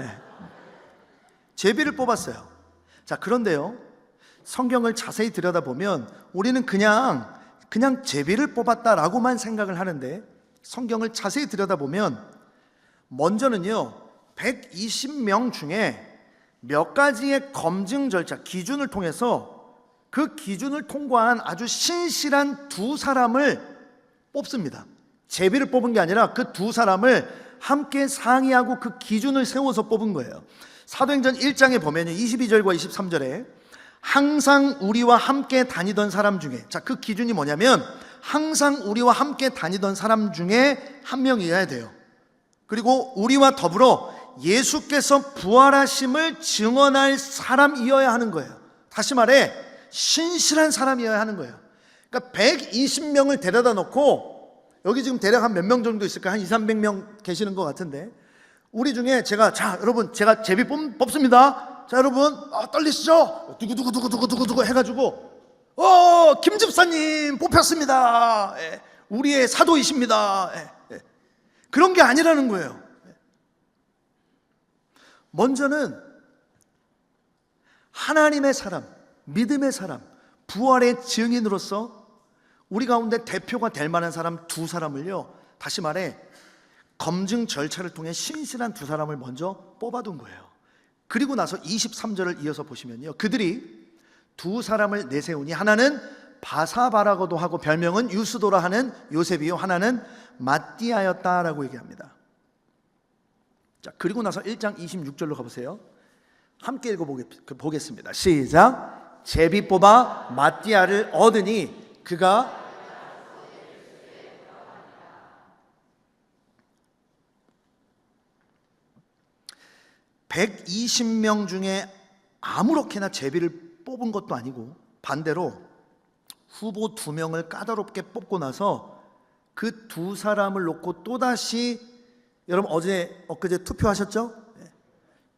제비를 뽑았어요. 자, 그런데요, 성경을 자세히 들여다보면 우리는 그냥 제비를 뽑았다라고만 생각을 하는데 성경을 자세히 들여다보면 먼저는요 120명 중에 몇 가지의 검증 절차, 기준을 통해서 그 기준을 통과한 아주 신실한 두 사람을 뽑습니다. 제비를 뽑은 게 아니라 그 두 사람을 함께 상의하고 그 기준을 세워서 뽑은 거예요. 사도행전 1장에 보면 22절과 23절에 항상 우리와 함께 다니던 사람 중에, 자, 그 기준이 뭐냐면 항상 우리와 함께 다니던 사람 중에 한 명이어야 돼요. 그리고 우리와 더불어 예수께서 부활하심을 증언할 사람이어야 하는 거예요. 다시 말해 신실한 사람이어야 하는 거예요. 그러니까 120명을 데려다 놓고, 여기 지금 대략 한 몇 명 정도 있을까? 한 200~300명 계시는 것 같은데, 우리 중에 자 여러분 제가 제비 뽑습니다. 자 여러분 떨리시죠? 누구 해가지고 김 집사님 뽑혔습니다. 예, 우리의 사도이십니다. 예. 그런 게 아니라는 거예요. 먼저는 하나님의 사람, 믿음의 사람, 부활의 증인으로서 우리 가운데 대표가 될 만한 사람 두 사람을요, 다시 말해 검증 절차를 통해 신실한 두 사람을 먼저 뽑아둔 거예요. 그리고 나서 23절을 이어서 보시면요, 그들이 두 사람을 내세우니 하나는 바사바라고도 하고 별명은 유스도라 하는 요셉이요, 하나는 마띠아였다라고 얘기합니다. 자, 그리고 나서 1장 26절로 가보세요. 함께 읽어보겠습니다. 시작. 제비 뽑아 마띠아를 얻으니 그가 120명 중에 아무렇게나 제비를 뽑은 것도 아니고, 반대로 후보 2명을 까다롭게 뽑고 나서 그 두 사람을 놓고 또다시, 여러분 엊그제 투표하셨죠?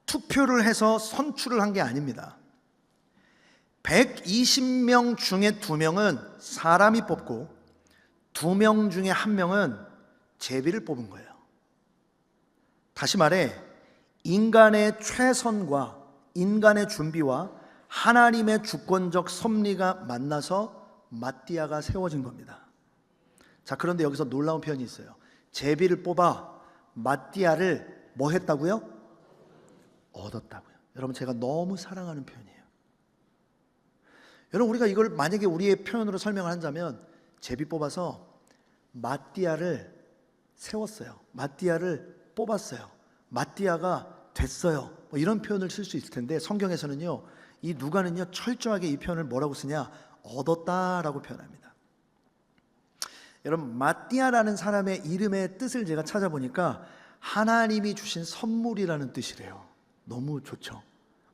투표를 해서 선출을 한 게 아닙니다. 120명 중에 2명은 사람이 뽑고 2명 중에 1명은 제비를 뽑은 거예요. 다시 말해 인간의 최선과 인간의 준비와 하나님의 주권적 섭리가 만나서 마띠아가 세워진 겁니다. 자, 그런데 여기서 놀라운 표현이 있어요. 제비를 뽑아 마띠아를 뭐 했다고요? 얻었다고요. 여러분, 제가 너무 사랑하는 표현이에요. 여러분, 우리가 이걸 만약에 우리의 표현으로 설명을 한다면, 제비 뽑아서 마띠아를 세웠어요. 마띠아를 뽑았어요. 마띠아가 됐어요. 뭐 이런 표현을 쓸 수 있을 텐데, 성경에서는요, 이 누가는요 철저하게 이 표현을 뭐라고 쓰냐? 얻었다라고 표현합니다. 여러분, 마띠아라는 사람의 이름의 뜻을 제가 찾아보니까 하나님이 주신 선물이라는 뜻이래요. 너무 좋죠?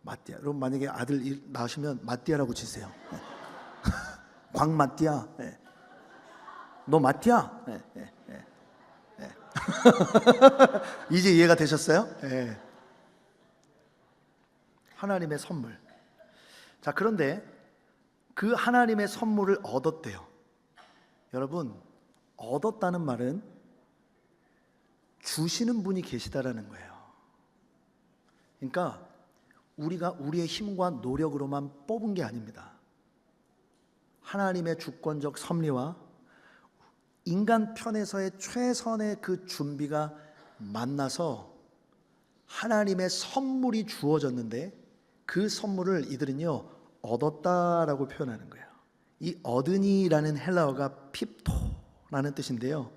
마띠아. 여러분, 만약에 아들 낳으시면 마띠아라고 지세요. 광마띠아. 네. 너 마띠아? 네. 이제 이해가 되셨어요? 네. 하나님의 선물. 자, 그런데 그 하나님의 선물을 얻었대요. 여러분, 얻었다는 말은 주시는 분이 계시다라는 거예요. 그러니까 우리가 우리의 힘과 노력으로만 뽑은 게 아닙니다. 하나님의 주권적 섭리와 인간 편에서의 최선의 그 준비가 만나서 하나님의 선물이 주어졌는데, 그 선물을 이들은요 얻었다라고 표현하는 거예요. 이 얻으니라는 헬라어가 핍토라는 뜻인데요,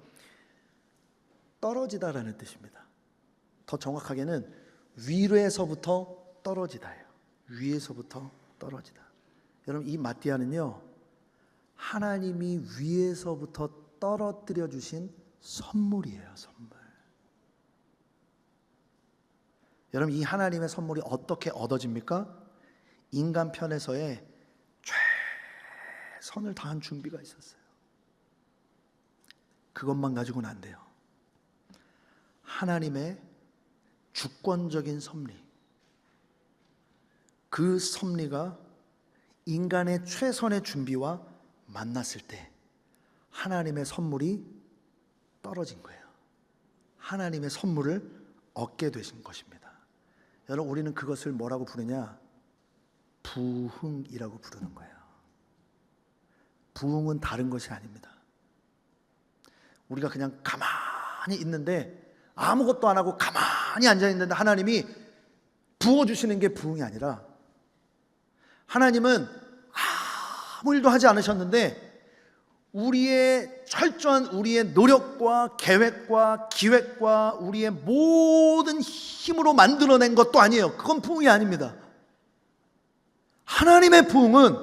떨어지다라는 뜻입니다. 더 정확하게는 위로에서부터 떨어지다예요. 위에서부터 떨어지다. 여러분, 이 마띠아는요 하나님이 위에서부터 떨어뜨려 주신 선물이에요. 선물. 여러분, 이 하나님의 선물이 어떻게 얻어집니까? 인간 편에서의 최선을 다한 준비가 있었어요. 그것만 가지고는 안 돼요. 하나님의 주권적인 섭리, 그 섭리가 인간의 최선의 준비와 만났을 때 하나님의 선물이 떨어진 거예요. 하나님의 선물을 얻게 되신 것입니다. 여러분, 우리는 그것을 뭐라고 부르냐? 부흥이라고 부르는 거예요. 부흥은 다른 것이 아닙니다. 우리가 그냥 가만히 있는데, 아무것도 안 하고 가만히 앉아 있는데 하나님이 부어주시는 게 부흥이 아니라, 하나님은 아무 일도 하지 않으셨는데 우리의 철저한 우리의 노력과 계획과 기획과 우리의 모든 힘으로 만들어낸 것도 아니에요. 그건 부흥이 아닙니다. 하나님의 부흥은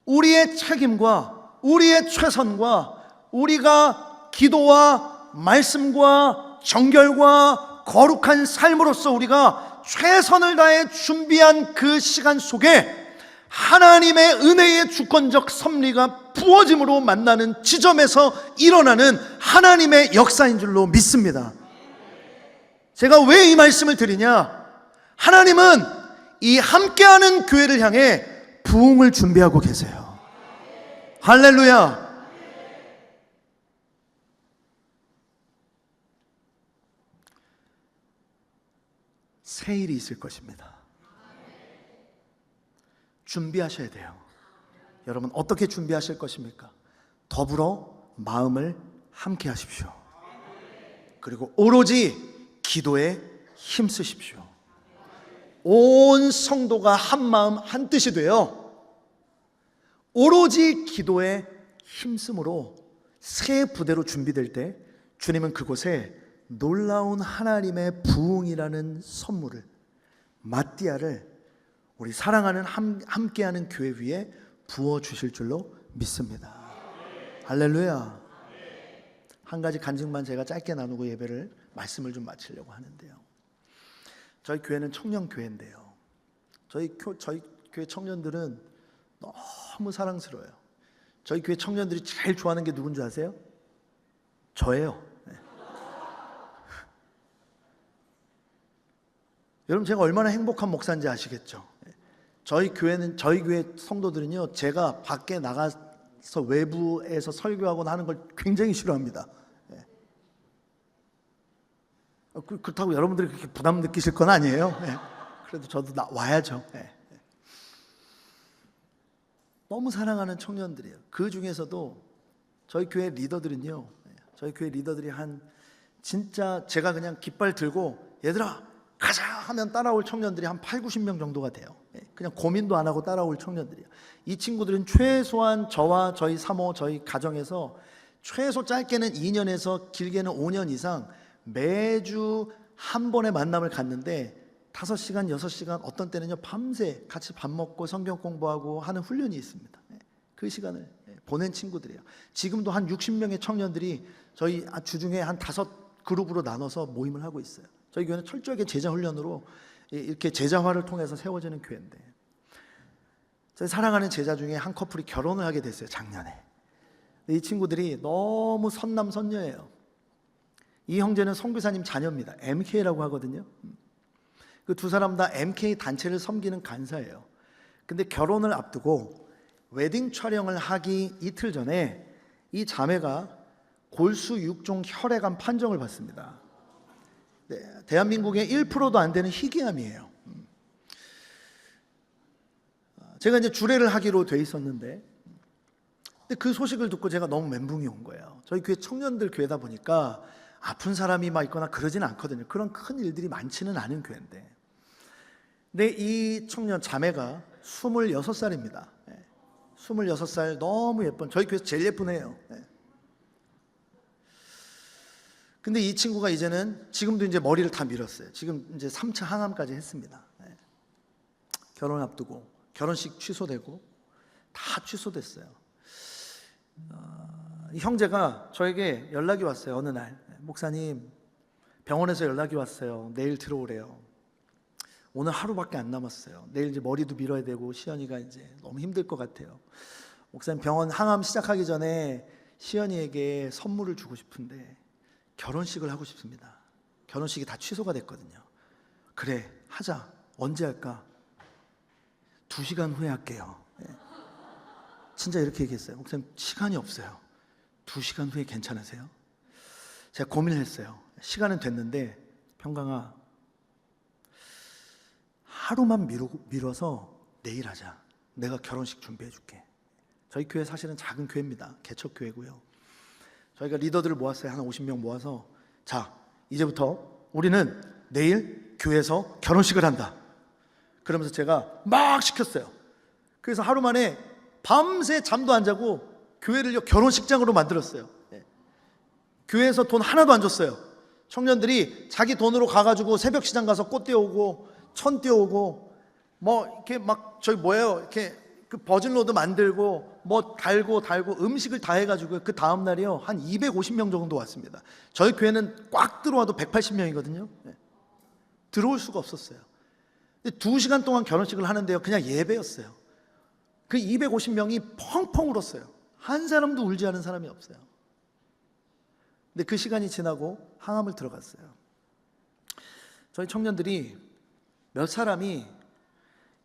우리의 책임과 우리의 최선과 우리가 기도와 말씀과 정결과 거룩한 삶으로서 우리가 최선을 다해 준비한 그 시간 속에 하나님의 은혜의 주권적 섭리가 부어짐으로 만나는 지점에서 일어나는 하나님의 역사인 줄로 믿습니다. 제가 왜 이 말씀을 드리냐? 하나님은 이 함께하는 교회를 향해 부흥을 준비하고 계세요. 할렐루야. 새 일이 있을 것입니다. 준비하셔야 돼요. 여러분 어떻게 준비하실 것입니까? 더불어 마음을 함께 하십시오. 그리고 오로지 기도에 힘쓰십시오. 온 성도가 한 마음 한 뜻이 되어 오로지 기도에 힘쓰므로 새 부대로 준비될 때 주님은 그곳에 놀라운 하나님의 부흥이라는 선물을, 마띠아를 우리 사랑하는 함께하는 교회 위에 부어주실 줄로 믿습니다. 할렐루야. 한 가지 간증만 제가 짧게 나누고 예배를 말씀을 좀 마치려고 하는데요. 저희 교회는 청년교회인데요, 저희 교회 청년들은 너무 사랑스러워요. 저희 교회 청년들이 제일 좋아하는 게 누군지 아세요? 저예요. 네. 여러분 제가 얼마나 행복한 목사인지 아시겠죠? 저희 교회 성도들은요, 제가 밖에 나가서 외부에서 설교하거나 하는 걸 굉장히 싫어합니다. 그렇다고 여러분들이 그렇게 부담 느끼실 건 아니에요. 그래도 저도 와야죠. 너무 사랑하는 청년들이에요. 그 중에서도 저희 교회 리더들은요, 저희 교회 리더들이 진짜 제가 그냥 깃발 들고 얘들아 가자 하면 따라올 청년들이 한 80-90명 정도가 돼요. 그냥 고민도 안 하고 따라올 청년들이에요. 이 친구들은 최소한 저와 저희 사모, 저희 가정에서 최소 짧게는 2년에서 길게는 5년 이상 매주 한 번의 만남을 갖는데 5시간, 6시간, 어떤 때는요 밤새 같이 밥 먹고 성경 공부하고 하는 훈련이 있습니다. 그 시간을 보낸 친구들이에요. 지금도 한 60명의 청년들이 저희 주중에 한 5그룹으로 나눠서 모임을 하고 있어요. 저희 교회는 철저하게 제자 훈련으로 이렇게 제자화를 통해서 세워지는 교회인데, 저희 사랑하는 제자 중에 한 커플이 결혼을 하게 됐어요, 작년에. 이 친구들이 너무 선남선녀예요. 이 형제는 선교사님 자녀입니다. MK라고 하거든요. 그 두 사람 다 MK 단체를 섬기는 간사예요. 근데 결혼을 앞두고 웨딩 촬영을 하기 이틀 전에 이 자매가 골수 6종 혈액암 판정을 받습니다. 네, 대한민국의 1%도 안 되는 희귀암이에요. 제가 이제 주례를 하기로 돼 있었는데, 근데 그 소식을 듣고 제가 너무 멘붕이 온 거예요. 저희 교회 청년들 교회다 보니까 아픈 사람이 막 있거나 그러진 않거든요. 그런 큰 일들이 많지는 않은 교회인데, 근데 이 청년 자매가 26살입니다. 26살 너무 예쁜, 저희 교회에서 제일 예쁜 애예요. 근데 이 친구가 지금도 이제 머리를 다 밀었어요. 지금 이제 3차 항암까지 했습니다. 결혼 앞두고 결혼식 취소되고 다 취소됐어요. 이 형제가 저에게 연락이 왔어요. 어느 날, 목사님 병원에서 연락이 왔어요. 내일 들어오래요. 오늘 하루밖에 안 남았어요. 내일 이제 머리도 밀어야 되고 시연이가 이제 너무 힘들 것 같아요. 목사님 병원 항암 시작하기 전에 시연이에게 선물을 주고 싶은데 결혼식을 하고 싶습니다. 결혼식이 다 취소가 됐거든요. 그래, 하자. 언제 할까? 2시간 후에 할게요. 진짜 이렇게 얘기했어요. 목사님 시간이 없어요. 2시간 후에 괜찮으세요? 제가 고민을 했어요. 시간은 됐는데 평강아, 하루만 미뤄서 내일 하자. 내가 결혼식 준비해 줄게. 저희 교회 사실은 작은 교회입니다. 개척교회고요. 저희가 리더들을 모았어요. 한 50명 모아서, 자, 이제부터 우리는 내일 교회에서 결혼식을 한다. 그러면서 제가 막 시켰어요. 그래서 하루 만에 밤새 잠도 안 자고 교회를요 결혼식장으로 만들었어요. 교회에서 돈 하나도 안 줬어요. 청년들이 자기 돈으로 가가지고 새벽 시장 가서 꽃 띄워오고 천 띄워오고 뭐 이렇게 막 저기 뭐예요 이렇게 그 버진로드 만들고 뭐 달고 음식을 다 해가지고 그 다음 날이요 한 250명 정도 왔습니다. 저희 교회는 꽉 들어와도 180명이거든요. 들어올 수가 없었어요. 2시간 동안 결혼식을 하는데요 그냥 예배였어요. 그 250명이 펑펑 울었어요. 한 사람도 울지 않은 사람이 없어요. 근데 그 시간이 지나고 항암을 들어갔어요. 저희 청년들이 몇 사람이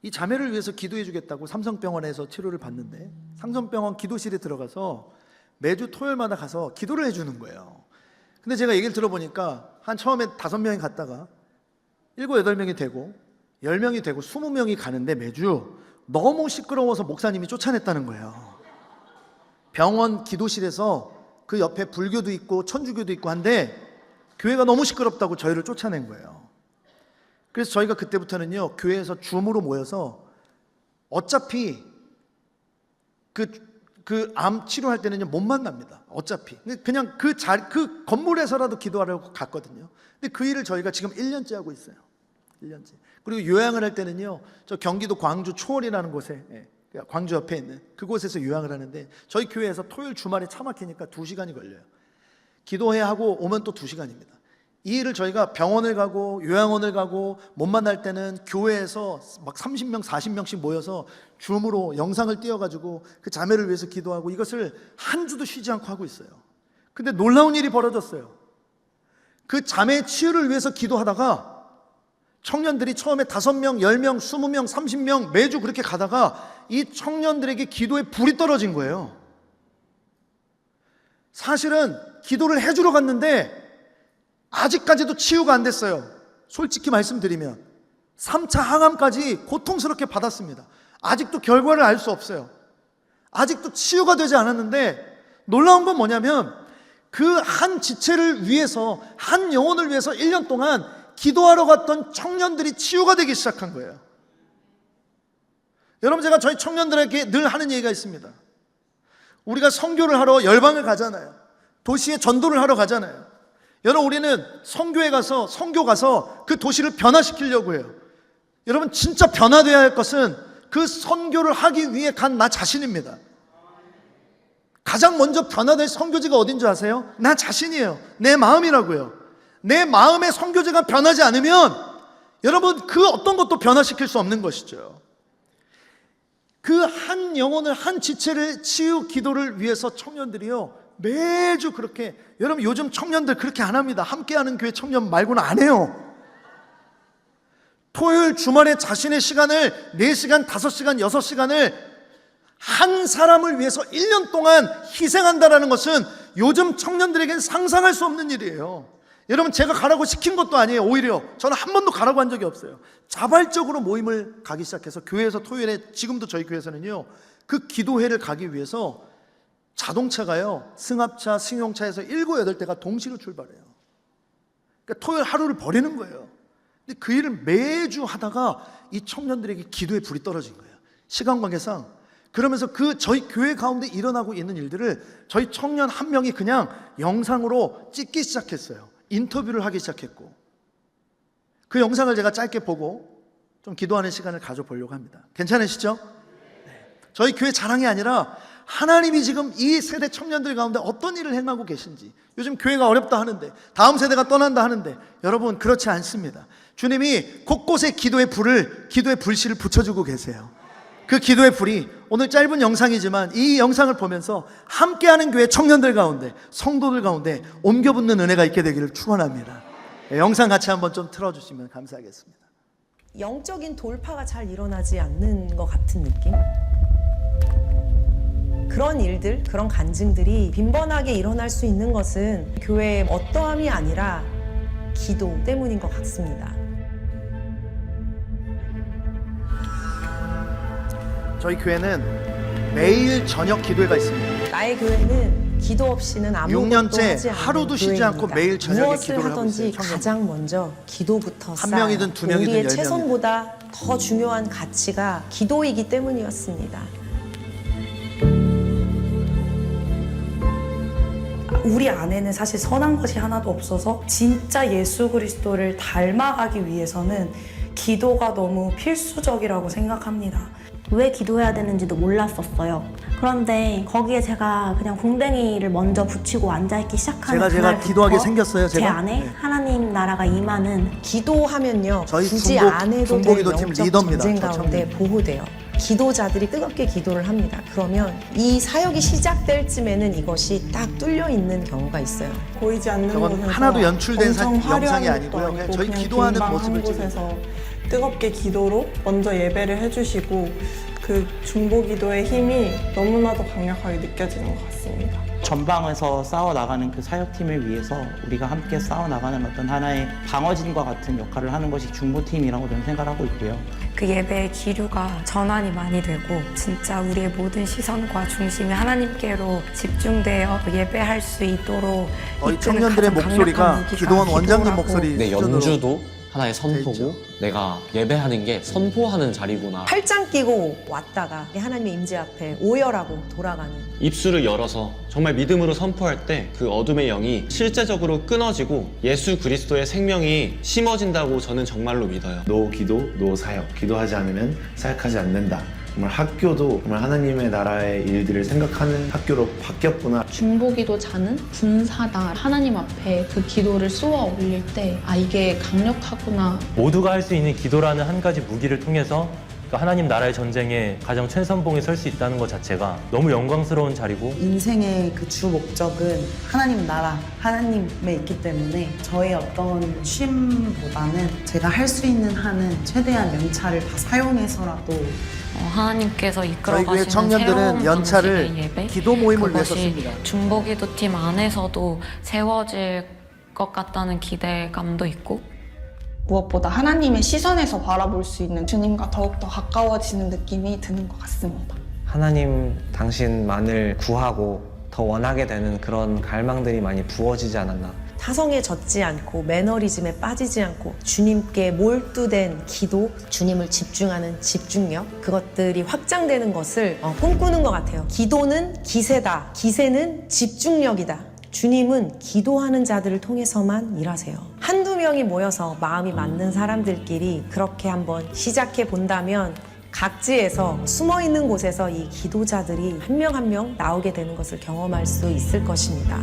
이 자매를 위해서 기도해 주겠다고 삼성병원에서 치료를 받는데 삼성병원 기도실에 들어가서 매주 토요일마다 가서 기도를 해주는 거예요. 근데 제가 얘기를 들어보니까 한 처음에 5명이 갔다가 7, 8명이 되고 10명이 되고 20명이 가는데 매주 너무 시끄러워서 목사님이 쫓아냈다는 거예요. 병원 기도실에서 그 옆에 불교도 있고 천주교도 있고 한데 교회가 너무 시끄럽다고 저희를 쫓아낸 거예요. 그래서 저희가 그때부터는요 교회에서 줌으로 모여서 어차피 그 암 치료할 때는요 못 만납니다. 어차피 그냥 그 건물에서라도 기도하려고 갔거든요. 근데 그 일을 저희가 지금 1년째 하고 있어요. 1년째. 그리고 요양을 할 때는요 저 경기도 광주 초월이라는 곳에 광주 옆에 있는 그곳에서 요양을 하는데 저희 교회에서 토요일 주말에 차 막히니까 2시간이 걸려요. 기도해야 하고 오면 또 2시간입니다. 이 일을 저희가 병원을 가고 요양원을 가고 못 만날 때는 교회에서 막 30명 40명씩 모여서 줌으로 영상을 띄워가지고 그 자매를 위해서 기도하고 이것을 한 주도 쉬지 않고 하고 있어요. 근데 놀라운 일이 벌어졌어요. 그 자매의 치유를 위해서 기도하다가 청년들이 처음에 5명, 10명, 20명, 30명 매주 그렇게 가다가 이 청년들에게 기도에 불이 떨어진 거예요. 사실은 기도를 해주러 갔는데 아직까지도 치유가 안 됐어요. 솔직히 말씀드리면 3차 항암까지 고통스럽게 받았습니다. 아직도 결과를 알 수 없어요. 아직도 치유가 되지 않았는데 놀라운 건 뭐냐면 그 한 지체를 위해서 한 영혼을 위해서 1년 동안 기도하러 갔던 청년들이 치유가 되기 시작한 거예요. 여러분 제가 저희 청년들에게 늘 하는 얘기가 있습니다. 우리가 선교를 하러 열방을 가잖아요. 도시에 전도를 하러 가잖아요. 여러분 우리는 선교 가서 그 도시를 변화시키려고 해요. 여러분 진짜 변화되어야 할 것은 그 선교를 하기 위해 간 나 자신입니다. 가장 먼저 변화될 선교지가 어딘 줄 아세요? 나 자신이에요. 내 마음이라고요. 내 마음의 선교지가 변하지 않으면 여러분 그 어떤 것도 변화시킬 수 없는 것이죠. 그 한 영혼을 한 지체를 치유 기도를 위해서 청년들이요 매주 그렇게 여러분 요즘 청년들 그렇게 안 합니다. 함께하는 교회 청년 말고는 안 해요. 토요일 주말에 자신의 시간을 4시간, 5시간, 6시간을 한 사람을 위해서 1년 동안 희생한다는 것은 요즘 청년들에게는 상상할 수 없는 일이에요. 여러분 제가 가라고 시킨 것도 아니에요. 오히려 저는 한 번도 가라고 한 적이 없어요. 자발적으로 모임을 가기 시작해서 교회에서 토요일에 지금도 저희 교회에서는요 그 기도회를 가기 위해서 자동차가요 승합차, 승용차에서 7, 8대가 동시로 출발해요. 그러니까 토요일 하루를 버리는 거예요. 근데 그 일을 매주 하다가 이 청년들에게 기도의 불이 떨어진 거예요. 시간 관계상. 그러면서 그 저희 교회 가운데 일어나고 있는 일들을 저희 청년 한 명이 그냥 영상으로 찍기 시작했어요. 인터뷰를 하기 시작했고 그 영상을 제가 짧게 보고 좀 기도하는 시간을 가져보려고 합니다. 괜찮으시죠? 네. 저희 교회 자랑이 아니라 하나님이 지금 이 세대 청년들 가운데 어떤 일을 행하고 계신지. 요즘 교회가 어렵다 하는데 다음 세대가 떠난다 하는데 여러분 그렇지 않습니다. 주님이 곳곳에 기도의 불씨를 붙여주고 계세요. 그 기도의 불이 오늘 짧은 영상이지만 이 영상을 보면서 함께하는 교회 청년들 가운데 성도들 가운데 옮겨붙는 은혜가 있게 되기를 축원합니다. 영상 같이 한번 좀 틀어주시면 감사하겠습니다. 영적인 돌파가 잘 일어나지 않는 것 같은 느낌? 그런 일들, 그런 간증들이 빈번하게 일어날 수 있는 것은 교회의 어떠함이 아니라 기도 때문인 것 같습니다. 저희 교회는 매일 저녁 기도회가 있습니다. 나의 교회는 기도 없이는 아무것도 6년째 하지 않는 하루도 쉬지 교회입니다. 않고 매일 저녁에 무엇을 기도를 하고 하든지 있어요. 가장 먼저 기도부터 한 명이든 두 명이든 우리의 10명이든. 최선보다 더 중요한 가치가 기도이기 때문이었습니다. 우리 안에는 사실 선한 것이 하나도 없어서 진짜 예수 그리스도를 닮아가기 위해서는 기도가 너무 필수적이라고 생각합니다. 왜 기도해야 되는지도 몰랐었어요. 그런데 거기에 제가 그냥 궁뎅이를 먼저 붙이고 앉아있기 시작하는 제가 기도하게 생겼어요. 제 제가 안에 하나님 나라가 임하는 기도하면요 저희 굳이 중보- 안 해도 될 중보기도팀 영적 리더입니다. 전쟁 저 가운데 청년. 보호돼요. 기도자들이 뜨겁게 기도를 합니다. 그러면 이 사역이 시작될 쯤에는 이것이 딱 뚫려 있는 경우가 있어요. 보이지 않는 저건 곳에서 하나도 연출된 엄청 영상이 화려한 아니고요. 것도 그냥 아니고 저희 그냥 기도하는 금방 모습을 한 곳에서 뜨겁게 기도로 먼저 예배를 해주시고 그 중보기도의 힘이 너무나도 강력하게 느껴지는 것 같습니다. 전방에서 싸워나가는 그 사역팀을 위해서 우리가 함께 싸워나가는 어떤 하나의 방어진과 같은 역할을 하는 것이 중보팀이라고 저는 생각을 하고 있고요. 그 예배의 기류가 전환이 많이 되고 진짜 우리의 모든 시선과 중심이 하나님께로 집중되어 예배할 수 있도록 저희 이끄는 청년들의 가장 목소리가 강력한 무기가 기도원 원장님 기도라고. 목소리 내 수준으로 연주도 하나의 돼 선포고 있죠. 내가 예배하는 게 선포하는 자리구나. 팔짱 끼고 왔다가 하나님의 임재 앞에 오열하고 돌아가는 입술을 열어서 정말 믿음으로 선포할 때 그 어둠의 영이 실제적으로 끊어지고 예수 그리스도의 생명이 심어진다고 저는 정말로 믿어요. 노 기도, 노 사역. 기도하지 않으면 사역하지 않는다. 정말 학교도 정말 하나님의 나라의 일들을 생각하는 학교로 바뀌었구나. 중보기도자는 군사다. 하나님 앞에 그 기도를 쏘아 올릴 때 이게 강력하구나. 모두가 할 수 있는 기도라는 한 가지 무기를 통해서 하나님 나라의 전쟁에 가장 최선봉에 설 수 있다는 것 자체가 너무 영광스러운 자리고, 인생의 그 주 목적은 하나님 나라, 하나님에 있기 때문에 저의 어떤 쉼보다는 제가 할 수 있는 한은 최대한 연차를 다 사용해서라도 하나님께서 이끌어 저희 교회 가시는 청년들은 새로운 연차를 방식의 예배, 기도 모임을 위해서 그것이 씁니다. 중보기도팀 안에서도 세워질 것 같다는 기대감도 있고 무엇보다 하나님의 시선에서 바라볼 수 있는 주님과 더욱더 가까워지는 느낌이 드는 것 같습니다. 하나님 당신만을 구하고 더 원하게 되는 그런 갈망들이 많이 부어지지 않았나. 타성에 젖지 않고 매너리즘에 빠지지 않고 주님께 몰두된 기도, 주님을 집중하는 집중력, 그것들이 확장되는 것을 꿈꾸는 것 같아요. 기도는 기세다. 기세는 집중력이다. 주님은 기도하는 자들을 통해서만 일하세요. 한두 명이 모여서 마음이 맞는 사람들끼리 그렇게 한번 시작해 본다면 각지에서 숨어있는 곳에서 이 기도자들이 한 명 한 명 나오게 되는 것을 경험할 수 있을 것입니다.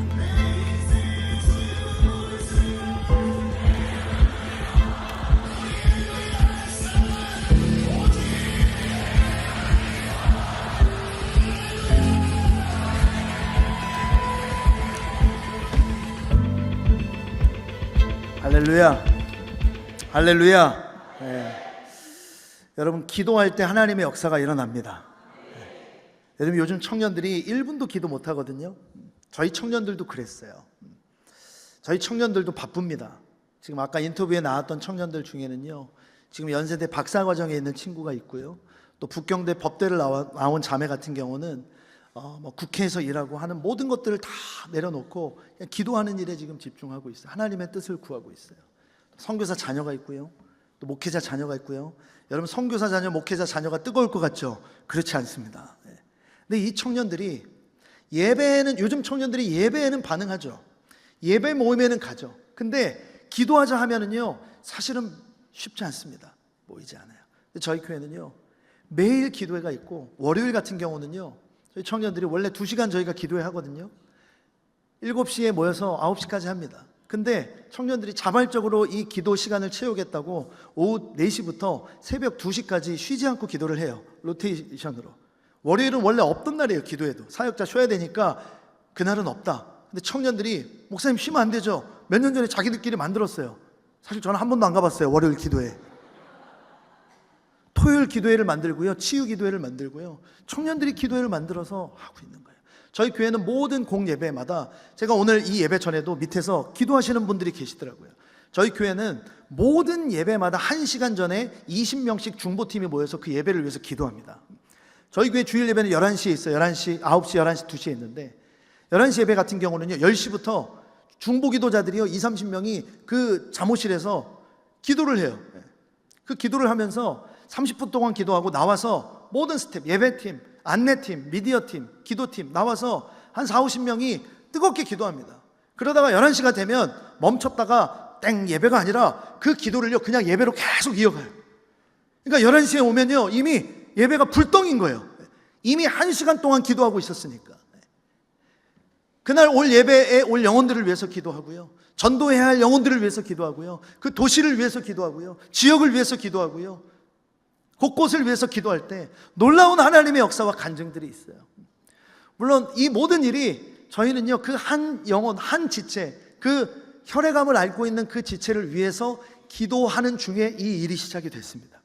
할렐루야. 할렐루야. 네. 여러분 기도할 때 하나님의 역사가 일어납니다. 여러분 요즘 청년들이 1분도 기도 못 하거든요. 저희 청년들도 그랬어요. 저희 청년들도 바쁩니다. 지금 아까 인터뷰에 나왔던 청년들 중에는요, 지금 연세대 박사과정에 있는 친구가 있고요, 또 북경대 법대를 나온 자매 같은 경우는 국회에서 일하고 하는 모든 것들을 다 내려놓고 그냥 기도하는 일에 지금 집중하고 있어요. 하나님의 뜻을 구하고 있어요. 선교사 자녀가 있고요, 또 목회자 자녀가 있고요. 여러분 선교사 자녀, 목회자 자녀가 뜨거울 것 같죠? 그렇지 않습니다. 근데 이 청년들이 예배에는, 요즘 청년들이 예배에는 반응하죠. 예배 모임에는 가죠. 근데 기도하자 하면은요, 사실은 쉽지 않습니다. 모이지 않아요. 근데 저희 교회는요, 매일 기도회가 있고, 월요일 같은 경우는요, 저희 청년들이 원래 2시간 저희가 기도회 하거든요. 7시에 모여서 9시까지 합니다. 근데 청년들이 자발적으로 이 기도 시간을 채우겠다고 오후 4시부터 새벽 2시까지 쉬지 않고 기도를 해요. 로테이션으로. 월요일은 원래 없던 날이에요. 기도회도 사역자 쉬어야 되니까 그날은 없다. 근데 청년들이 목사님 쉬면 안 되죠. 몇 년 전에 자기들끼리 만들었어요. 사실 저는 한 번도 안 가봤어요. 월요일 기도회. 토요일 기도회를 만들고요, 치유 기도회를 만들고요, 청년들이 기도회를 만들어서 하고 있는 거예요. 저희 교회는 모든 공예배마다, 제가 오늘 이 예배 전에도 밑에서 기도하시는 분들이 계시더라고요. 저희 교회는 모든 예배마다 1시간 전에 20명씩 중보팀이 모여서 그 예배를 위해서 기도합니다. 저희 교회 주일 예배는 11시에 있어요. 11시, 9시, 11시, 2시에 있는데 11시 예배 같은 경우는요, 10시부터 중보기도자들이요 20-30명이 그 잠옷실에서 기도를 해요. 그 기도를 하면서 30분 동안 기도하고 나와서 모든 스텝, 예배팀, 안내팀, 미디어팀, 기도팀 나와서 한 40-50명이 뜨겁게 기도합니다. 그러다가 11시가 되면 멈췄다가 땡 예배가 아니라 그 기도를요 그냥 예배로 계속 이어가요. 그러니까 11시에 오면요 이미 예배가 불덩인 거예요. 이미 1시간 동안 기도하고 있었으니까. 그날 올 예배에 올 영혼들을 위해서 기도하고요, 전도해야 할 영혼들을 위해서 기도하고요, 그 도시를 위해서 기도하고요, 지역을 위해서 기도하고요, 곳곳을 위해서 기도할 때 놀라운 하나님의 역사와 간증들이 있어요. 물론 이 모든 일이 저희는요 그 한 영혼, 한 지체, 그 혈액암을 앓고 있는 그 지체를 위해서 기도하는 중에 이 일이 시작이 됐습니다.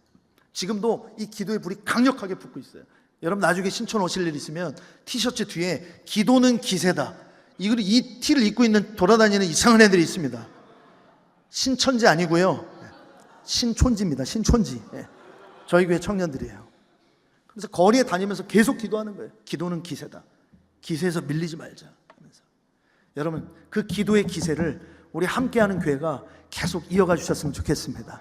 지금도 이 기도의 불이 강력하게 붙고 있어요. 여러분 나중에 신촌 오실 일 있으면 티셔츠 뒤에 기도는 기세다, 이 티를 입고 있는 돌아다니는 이상한 애들이 있습니다. 신천지 아니고요, 신촌지입니다. 신촌지. 저희 교회 청년들이에요. 그래서 거리에 다니면서 계속 기도하는 거예요. 기도는 기세다, 기세에서 밀리지 말자 하면서. 여러분 그 기도의 기세를 우리 함께하는 교회가 계속 이어가 주셨으면 좋겠습니다.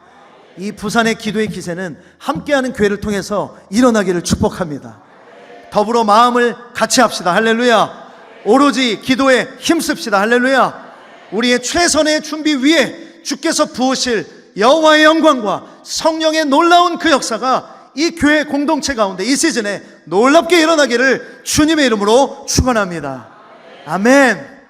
이 부산의 기도의 기세는 함께하는 교회를 통해서 일어나기를 축복합니다. 더불어 마음을 같이 합시다. 할렐루야. 오로지 기도에 힘씁시다. 할렐루야. 우리의 최선의 준비 위에 주께서 부으실 여호와의 영광과 성령의 놀라운 그 역사가 이 교회 공동체 가운데 이 시즌에 놀랍게 일어나기를 주님의 이름으로 축원합니다. 아멘.